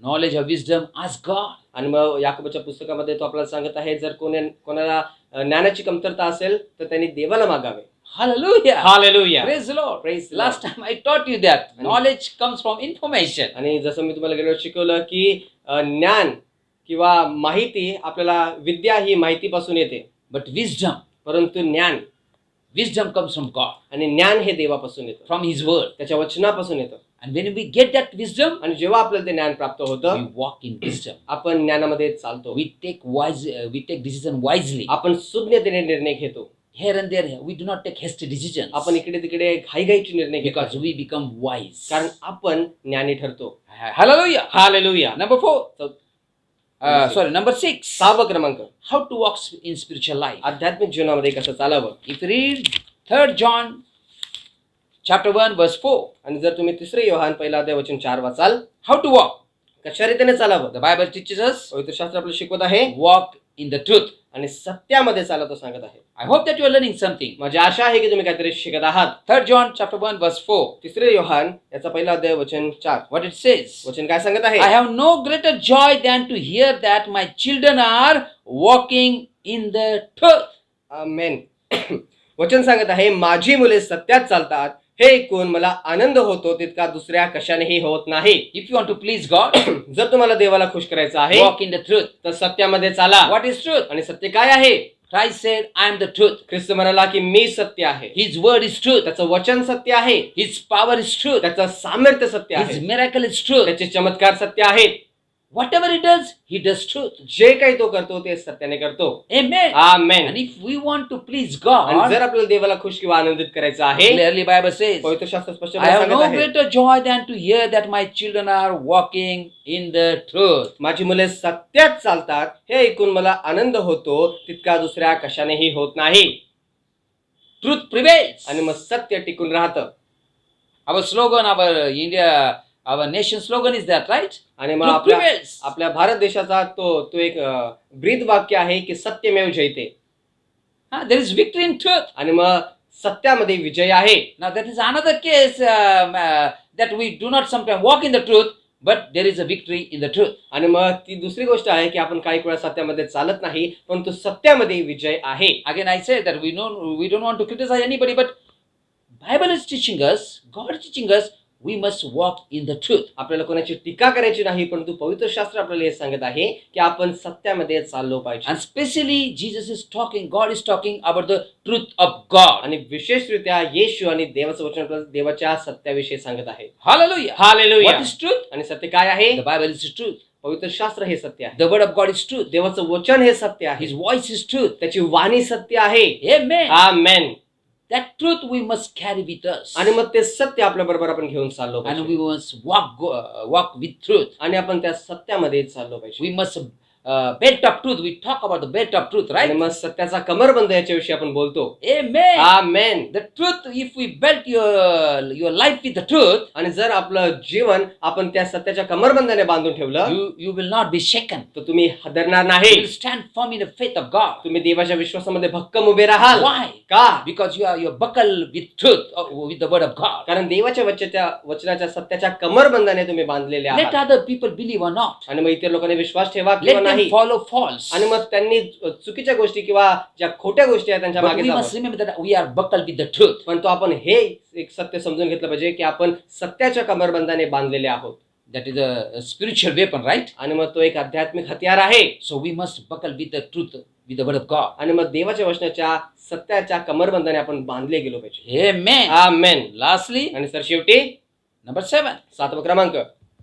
knowledge of wisdom, ask God. आणि मग याकोबाच्या पुस्तकामध्ये तो आपल्याला सांगत आहे, जर कोणाला ज्ञानाची कमतरता असेल तर त्यांनी देवाला मागावे. Hallelujah. Hallelujah. Praise the Lord. Praise the Last time I taught you that knowledge comes from information. आणि जसं मी तुम्हाला गेल्या वेळी शिकवलं की ज्ञान किंवा माहिती, आपल्याला विद्या ही माहितीपासून येते. But wisdom, परंतु ज्ञान wisdom comes from God, आणि ज्ञान हे देवापासून येतं, from His word. त्याच्या वचनापासून येतं. And when we get that wisdom, आणि जेव्हा आपल्याला ते ज्ञान प्राप्त we होतं, walk in wisdom. आपण ज्ञानामध्ये चालतो, We take decision wisely. आपण सुज्ञतेने निर्णय घेतो. Here and there, we do not take hasty decisions आपण इकडे तिकडे घाईघाईचे निर्णय घेतो, because we become wise. कारण आपण ज्ञानी ठरतो. Hallelujah. हालेलुया. Number 4. Number 6. 6वा क्रमांक, How to walk in spiritual life. आध्यात्मिक जीवनामध्ये कसं चालावं. If you read 3 John chapter 1 verse 4, आणि जर तुम्ही 3 योहान पहिला अध्याय वचन 4 वाचाल, how to walk. कशा रीतीने चालावं. The Bible teaches us पवित्र शास्त्र आपल्याला शिकवत आहे walk in the truth. आणि सत्यामध्ये चालतो सांगत आहे. I hope that you are learning something. माझी आशा आहे की तुम्ही काहीतरी शिकत आहात. 3 John chapter 1 verse 4. 3 योहान याचा पहिला अध्याय वचन 4, What it says. वचन काय सांगत आहे. I have no greater joy than to hear that my children are walking in the truth. आमेन. वचन सांगत आहे, माझी मुले सत्यात चालतात हे ऐकून मला आनंद होतो तितका दुसऱ्या कशानेही होत नाही. If you want to please God, जर तुम्हाला देवाला खुश करायचं आहे walk in the truth. तर सत्यामध्ये चाला. What is truth? आणि सत्य काय आहे. Christ said, I am the truth. ख्रिस्त म्हणाला की मी सत्य आहे. His word is truth. त्याचं वचन सत्य आहे. His power is truth. त्याचं सामर्थ्य सत्य His आहे. miracle is truth. त्याचे चमत्कार सत्य आहेत. Whatever he does truth. जे काही तो करतो ते सत्याने करतो. Amen. Amen. And if we want to please आणि God, जर आपल्याला देवाला खुश किंवा आनंदित करायचं आहे, clearly Bible says, पवित्र शास्त्र स्पष्ट I have सांगत no आहे, greater joy than to hear that my children are walking in the truth. माझी मुले सत्यात चालतात हे ऐकून मला आनंद होतो तितका दुसऱ्या कशानेही होत नाही. Truth prevails. आणि मग सत्य टिकून राहतं. Our slogan, our nation slogan is that, right? आणि मग Truth prevails. आपल्या भारत देशाचा तो एक ब्रीद वाक्य आहे की सत्यमेव जयते. There is victory in truth. आणि मग सत्यामध्ये विजय आहे. Now that is another case that we do not sometimes walk in the truth, but there is a victory in the truth. आणि मग ती दुसरी गोष्ट आहे की आपण काही वेळा सत्यामध्ये चालत नाही, परंतु सत्यामध्ये विजय आहे. Again, I say that we don't want to criticize anybody, but Bible is teaching us, God is teaching us, we must walk in the truth. आपल्याला कोणाची टीका करायची नाही, परंतु पवित्र शास्त्र आपल्याला हे सांगत आहे की आपण सत्यामध्ये चाललो पाहिजे. And specially, Jesus is talking, God is talking about the truth of God. आणि विशेषरित्या येशू आणि देवाचं वचन आपल्याला देवाच्या सत्याविषयी सांगत आहे. Hallelujah. Hallelujah. What is truth? आणि सत्य काय आहे. The Bible is truth. पवित्र शास्त्र हे सत्य आहे. The word of God is truth. देवाचं वचन हे सत्य आहे. His voice is truth. त्याची वाणी सत्य आहे. Amen. Amen. That truth we must carry with us. आणि मग ते सत्य आपल्या बरोबर आपण घेऊन चाललो And पाहिजे. we must walk with truth. आणि आपण त्या सत्यामध्ये चाललो पाहिजे. We must belt of truth. We talk about the belt of truth, आणि right? मग सत्याचा कमरबंद याच्याविषयी आपण बोलतो. Amen. Amen. The truth, if we belt your life with the truth, आणि जर आपलं जीवन आपण त्या सत्याच्या कमरबंदाने बांधून ठेवलं, you will not be shaken. तर तुम्ही हादरणार You नाही. will stand firm in the faith of God. तुम्ही देवाच्या विश्वासामध्ये भक्कम उभे राहाल. Why? का. Because you are buckled with truth, with the word of God. कारण देवाच्या वचनाच्या सत्याच्या कमरबंदाने तुम्ही बांधलेले Let आहात. other people believe or not. आणि मग इतर लोकांनी विश्वास ठेवा किंवा Let them नाही. follow false. आणि मग त्यांनी चुकीच्या गोष्टी किंवा ज्या खोट्या गोष्टी आहेत त्यांच्या But मागे we जावं. must remember that we are buckled with the truth. पण तो आपण हे एक सत्य समजून घेतलं पाहिजे की आपण सत्याच्या कमरबंदाने बांधलेले आहोत. That is a spiritual weapon, right? आणि मग तो एक आध्यात्मिक हत्यार आहे. So we must buckle with the truth, with the word of God. आणि मग देवाच्या वचनाच्या सत्याच्या कमरबंदाने आपण बांधले गेलो पाहिजे. Amen. आमेन. Lastly, आणि सर शेवटी number 7. 7वा क्रमांक,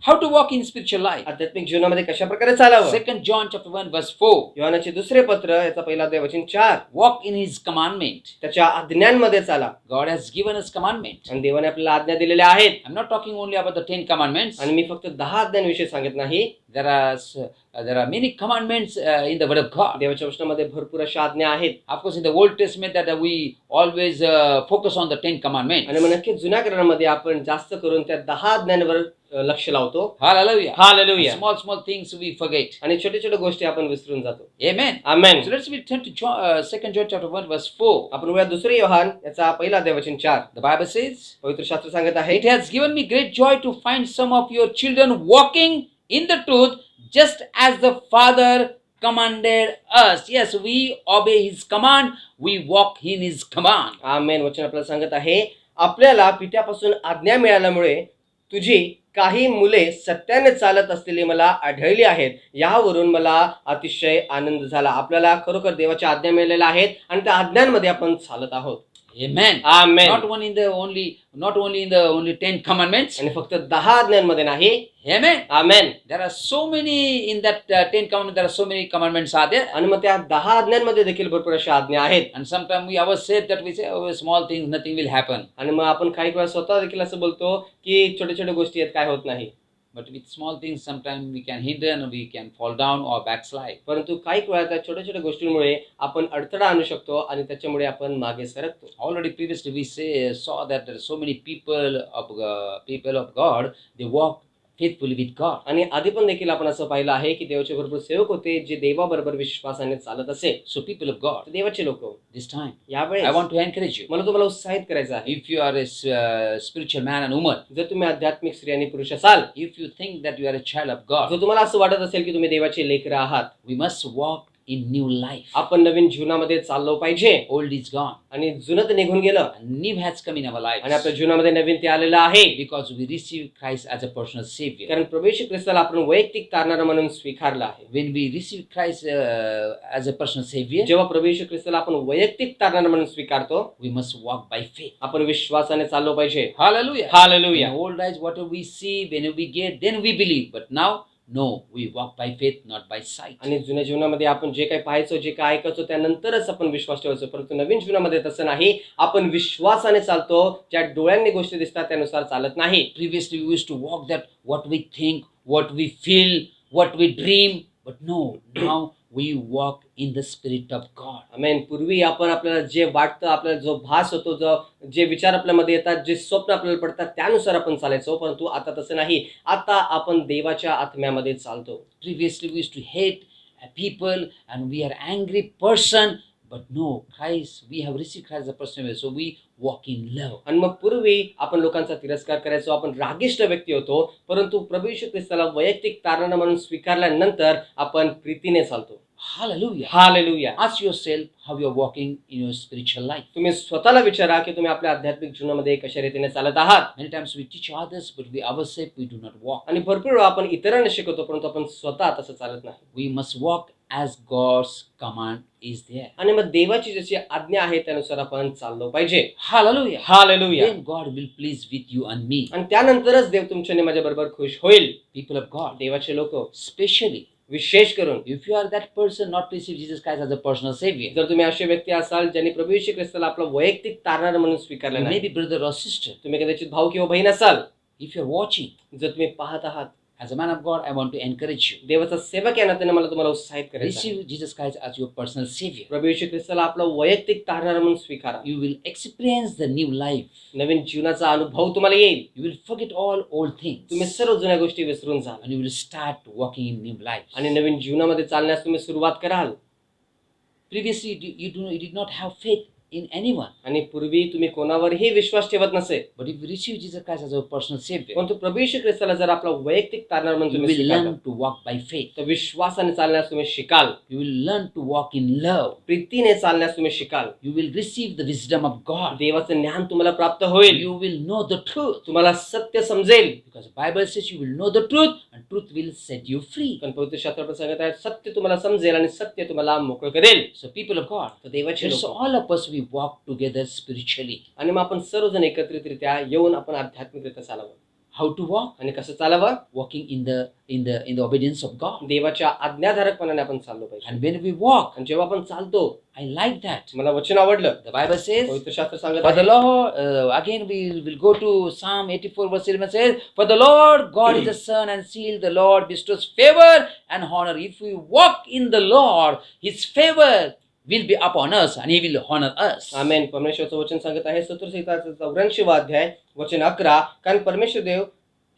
How to walk in spiritual life. आध्यात्मिक जीवनामध्ये कशा प्रकारे चालावं. 2 John chapter 1 verse 4. योहानाचे दुसरे पत्र याचा पहिला अध्याय वचन 4, Walk in his commandment. त्याच्या आज्ञांमध्ये चाला. God has given us commandment. आणि देवाने आपल्याला आज्ञा दिलेल्या आहेत. I'm not talking only about the 10 commandments. आणि मी फक्त 10 आज्ञांविषयी सांगत नाही. There are many commandments in the word of God. देवाच्या वचनामध्ये भरपूर अशा आज्ञा आहेत. Of course, in the Old Testament that we always focus on the 10 commandments. आणि मग नक्की जुन्या करारामध्ये आपण जास्त करून त्या 10 आज्ञांवर लक्ष लावतो. Hallelujah. Hallelujah. Small things we forget. आणि छोट्या छोट्या गोष्टी आपण विसरून जातो. Amen. Amen. So let's turn to 2 John chapter 1 verse 4. आपण वळूया दुसरे योहान याचा पहिला अध्याय वचन 4. The Bible says, पवित्र शास्त्र सांगत आहे, It has given me great joy to find some of your children walking in the truth, just as the Father commanded us. Yes, we obey His command. We walk in His command. आमेन. वचन आपल्याला सांगत आहे, आपल्याला पित्यापासून आज्ञा मिळाल्यामुळे तुझी काही मुले सत्याने चालत असलेली मला आढळली आहेत, यावरून मला अतिशय आनंद झाला. आपल्याला खरोखर देवाच्या आज्ञा मिळालेल्या आहेत आणि त्या आज्ञांमध्ये आपण चालत आहोत. Amen. Amen. Not only in the only 10 commandments. आणि फक्त 10 आज्ञांमध्ये नाही. Amen. Amen. There are so many in that 10 commandments. There are so many commandments are there. आणि मग त्या 10 आज्ञांमध्ये देखील भरपूर अशा आज्ञा आहेत. And sometimes we ourselves say that we say, oh, small things, nothing will happen. आणि मग आपण काही वेळा स्वतः देखील असं बोलतो की छोटे छोटे गोष्टी आहेत, काय होत नाही. But with small things, sometimes we can hinder and we can fall down or backslide. परंतु काही वेळा त्या छोट्या छोट्या गोष्टींमुळे आपण अडथळा आणू शकतो आणि त्याच्यामुळे आपण मागे सरकतो. Already previously we saw that there are so many people of God, they walk faithfully with God. आणि आधी पण देखील आपण असं पाहिलं आहे की देवाचे भरपूर सेवक होते जे देवाबरोबर विश्वासाने चालत असे. So people of God, देवाचे लोक this time, यावेळेस I want to encourage you. मला तुम्हाला उत्साहित करायचं आहे. If you are a spiritual man and woman, जर तुम्ही आध्यात्मिक स्त्री आणि पुरुष असाल, if you think that you are a child of God, जर तुम्हाला असं वाटत असेल की तुम्ही देवाचे लेकरं आहात, we must walk in new life. आपण नवीन जीवनामध्ये चाललो पाहिजे. Old is gone आणि जुनं तर निघून गेलं and new has come in our आणि lives आपल्या जीवनामध्ये नवीन ते आलेलं आहे. because we receive Christ as a personal Savior. कारण प्रभू येशू ख्रिस्ताला आपण वैयक्तिक तारणारा म्हणून स्वीकारलं आहे. When we receive Christ as a personal Savior, जेव्हा प्रभू येशू ख्रिस्ताला आपण वैयक्तिक तारणारा म्हणून स्वीकारतो, we must walk by faith. आपण विश्वासाने चाललो पाहिजे. Hallelujah. Hallelujah. In old days, whatever we see, whenever we get, then we believe. But now, no, we walk by faith, not by sight. आणि जुन्या जीवनामध्ये आपण जे काही पाहायचो, जे काही ऐकायचो, त्यानंतरच आपण विश्वास ठेवायचो. परंतु नवीन जीवनामध्ये तसं नाही. आपण विश्वासाने चालतो. ज्या डोळ्यांनी गोष्टी दिसतात त्यानुसार चालत नाही. Previously, we used to walk that what we think, what we feel, what we dream. But no, now we walk in the Spirit of God. आमेन. पूर्वी आपण आपल्याला जे वाटतं, आपल्याला जो भास होतो, जे विचार आपल्यामध्ये येतात, जे स्वप्न आपल्याला पडतात, त्यानुसार आपण चालायचो. परंतु आता तसं नाही. आता आपण देवाच्या आत्म्यामध्ये चालतो. Previously, we used to hate people and we are angry person. But no, Christ, we have received Christ as a personal Savior, so we walk in love. आणि मग पूर्वी आपण लोकांचा तिरस्कार करायचो, आपण रागिष्ट व्यक्ती होतो. परंतु प्रभू येशू ख्रिस्ताला वैयक्तिक तारणा म्हणून स्वीकारल्यानंतर आपण प्रीतीने चालतो. Hallelujah. Hallelujah. Ask yourself how you are walking in your spiritual life. तुम्ही स्वतःला विचारा की तुम्ही आपल्या आध्यात्मिक जीवनामध्ये कशा रीतीने चालत आहात. Many times we teach others, but we ourselves we do not walk. आणि भरपूर वेळा आपण इतरांना शिकवतो, परंतु आपण स्वतः तसं चालत नाही. We must walk as God's command is there. आणि मग देवाची जशी आज्ञा आहे त्यानुसार आपण चाललो पाहिजे. Hallelujah. Hallelujah. Then God will please with you and me. आणि त्यानंतरच देव तुमच्याने माझ्या बरोबर खुश होईल. People of God, देवाचे लोक especially विशेष करून if you are that person not receive Jesus Christ as a personal Savior, जर तुम्ही अशी व्यक्ती असाल ज्यांनी प्रभू येशू ख्रिस्ताला आपला वैयक्तिक तारणारा म्हणून स्वीकारलं नाही, maybe brother or sister, तुम्ही कदाचित भाऊ किंवा बहीण असाल, if you are watching, जर तुम्ही पाहत आहात, as a man of God, I want to encourage you. देवाचा सेवक या नात्याने मला तुम्हाला उत्साहित करायचं आहे. Receive Jesus Christ as your personal Savior. प्रभू येशू ख्रिस्ताला आपला वैयक्तिक तारणारा म्हणून स्वीकारा. You will experience the new life. नवीन जीवनाचा अनुभव तुम्हाला येईल. You will forget all old things. तुम्ही सर्व जुन्या गोष्टी विसरून जाल And you will start walking in new life. आणि नवीन जीवनामध्ये चालण्यास तुम्ही सुरुवात कराल. Previously, you did not have faith in anyone. आणि पूर्वी तुम्ही कोणावरही विश्वास ठेवत नसे. But if you receive Jesus Christ as your personal Savior, परंतु प्रभू येशू ख्रिस्ताला जर आपला वैयक्तिक तारणारा म्हणून you तुम्ही will स्वीकारलं, learn to walk by faith. तर विश्वासाने चालण्यास तुम्ही शिकाल. You will learn to walk in love. प्रीतीने चालण्यास तुम्ही शिकाल. You will receive the wisdom of God. देवाचं ज्ञान तुम्हाला प्राप्त होईल. You will know the truth. तुम्हाला सत्य समजेल. Because the Bible says you will know the truth and truth will set you free. कारण पवित्र शास्त्रात सांगत आहे सत्य तुम्हाला समजेल आणि सत्य तुम्हाला मोकळं करेल. So people of God, तर देवाचे so लोक all of us we walk together spiritually. आणि मग आपण सर्वजण एकत्रितरित्या येऊन आपण आध्यात्मिकरित्या चालावं. How to walk? आणि कसं चालावं? Walking in the obedience of God. देवाच्या आज्ञाधारकपणाने आपण चाललो पाहिजे. And when we walk, आणि जेव्हा आपण चालतो, I like that. मला वचन आवडलं. The Bible says, पवित्र शास्त्र सांगत for the आहे, Lord, again we will go to Psalm 84 verse 11 says, for the Lord God is the sun and shield, the Lord bestows favor and honor. If we walk in the Lord, His favor will be upon us and He will honor us. आमेन. परमेश्वरचं वचन सांगत आहे सतुरसंहिताचा 84 अध्याय वचन 11, कारण परमेश्वर देव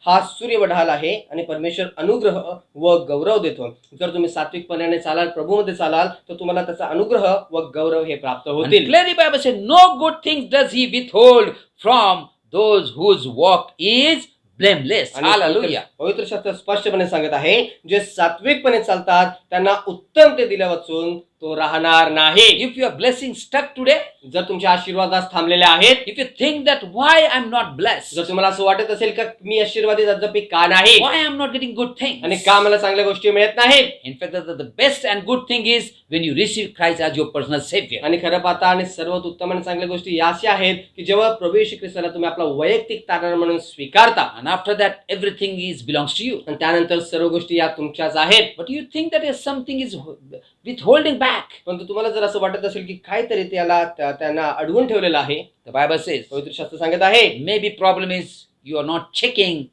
हा सूर्य व ढाल आहे आणि परमेश्वर अनुग्रह व गौरव देतो. जर तुम्ही सात्विकपणाने चालाल, प्रभूमध्ये चालाल, तर तुम्हाला त्याचा अनुग्रह व गौरव हे प्राप्त And होतील. clearly Bible says, no good things does He withhold from those whose walk is blameless. आणि Hallelujah. पवित्र शास्त्र स्पष्टपणे सांगत आहे जे सात्विकपणे चालतात त्यांना उत्तम ते दिल्या वाचून तो राहणार नाही. If your blessings stuck today, जर तुमच्या आशीर्वादास थांबलेले आहेत, if you think that why I'm not blessed, जर तुम्हाला असं वाटत असेल का मी आशीर्वादित अद्याप का नाही why I'm not getting good things, आणि का मला चांगल्या गोष्टी मिळत नाहीत. in fact, the best and good thing is when you receive Christ as your personal Savior. आणि खरं पाहता आणि सर्वात उत्तम आणि चांगल्या गोष्टी या अशा आहेत की जेव्हा प्रभू येशू ख्रिस्ताला तुम्ही आपला वैयक्तिक तारण म्हणून स्वीकारता And after that, everything belongs to you. आणि त्यानंतर सर्व गोष्टी या तुमच्याच आहेत. But you think that something is withholding back. परंतु तुम्हाला जर असं वाटत असेल की काहीतरी त्यांना अडवून ठेवलेलं आहे, The Bible says, पवित्र शास्त्र सांगत आहे. maybe problem is you are not checking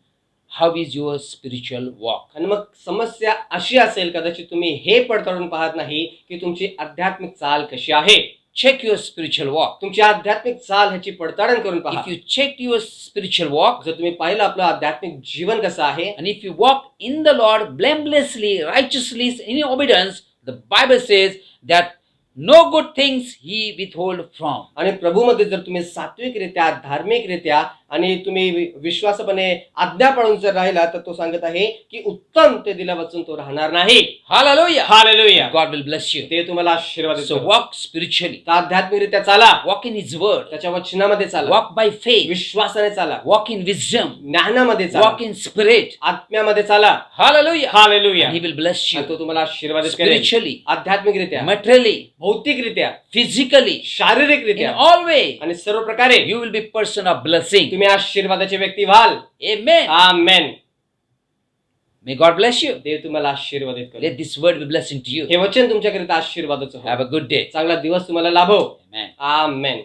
how is your spiritual walk. आणि मग समस्या अशी असेल कदाचित तुम्ही हे पडताळून पाहत नाही की तुमची आध्यात्मिक चाल कशी आहे. Check your spiritual walk. तुमची आध्यात्मिक चाल ह्याची पडताळण करून पहा. If you check your spiritual walk, जर तुम्ही पाहिलं आपलं आध्यात्मिक जीवन कसं आहे and if you walk in the Lord blamelessly, righteously, in obedience, the Bible says that no good things He withhold from. आणि प्रभूमध्ये जर तुम्ही सात्विकरित्या धार्मिकरित्या आणि तुम्ही विश्वासपणे आज्ञा पाळून जर राहिला तर तो सांगत आहे की उत्तम ते दिल्या वाचून तो राहणार नाही. Hallelujah. Hallelujah. God will bless you. ते तुम्हाला आशीर्वाद So देतो. walk spiritually. तर आध्यात्मिकरित्या चाला, Walk in His word. त्याच्या वचनामध्ये चाला, Walk by faith. विश्वासाने चाला, Walk in wisdom. ज्ञानामध्ये चाला, Walk in spirit. आत्म्यामध्ये चाला. Hallelujah. Hallelujah. And He will bless आणि you तो तुम्हाला आशीर्वादित करेल. spiritually, आध्यात्मिकरित्या, materially, भौतिकरित्या, physically, in शारीरिकरित्या all ways. आणि सर्व प्रकारे You will be person of blessing. तुम्ही आशीर्वादाचे व्यक्ती व्हाल. Amen. Amen. May God bless you. देव तुम्हाला आशीर्वादित करेल. Let this word be blessing to you. हे वचन तुमच्याकरिता आशीर्वादाचं हो. Have a good day. चांगला दिवस तुम्हाला लाभो. Amen. आमेन.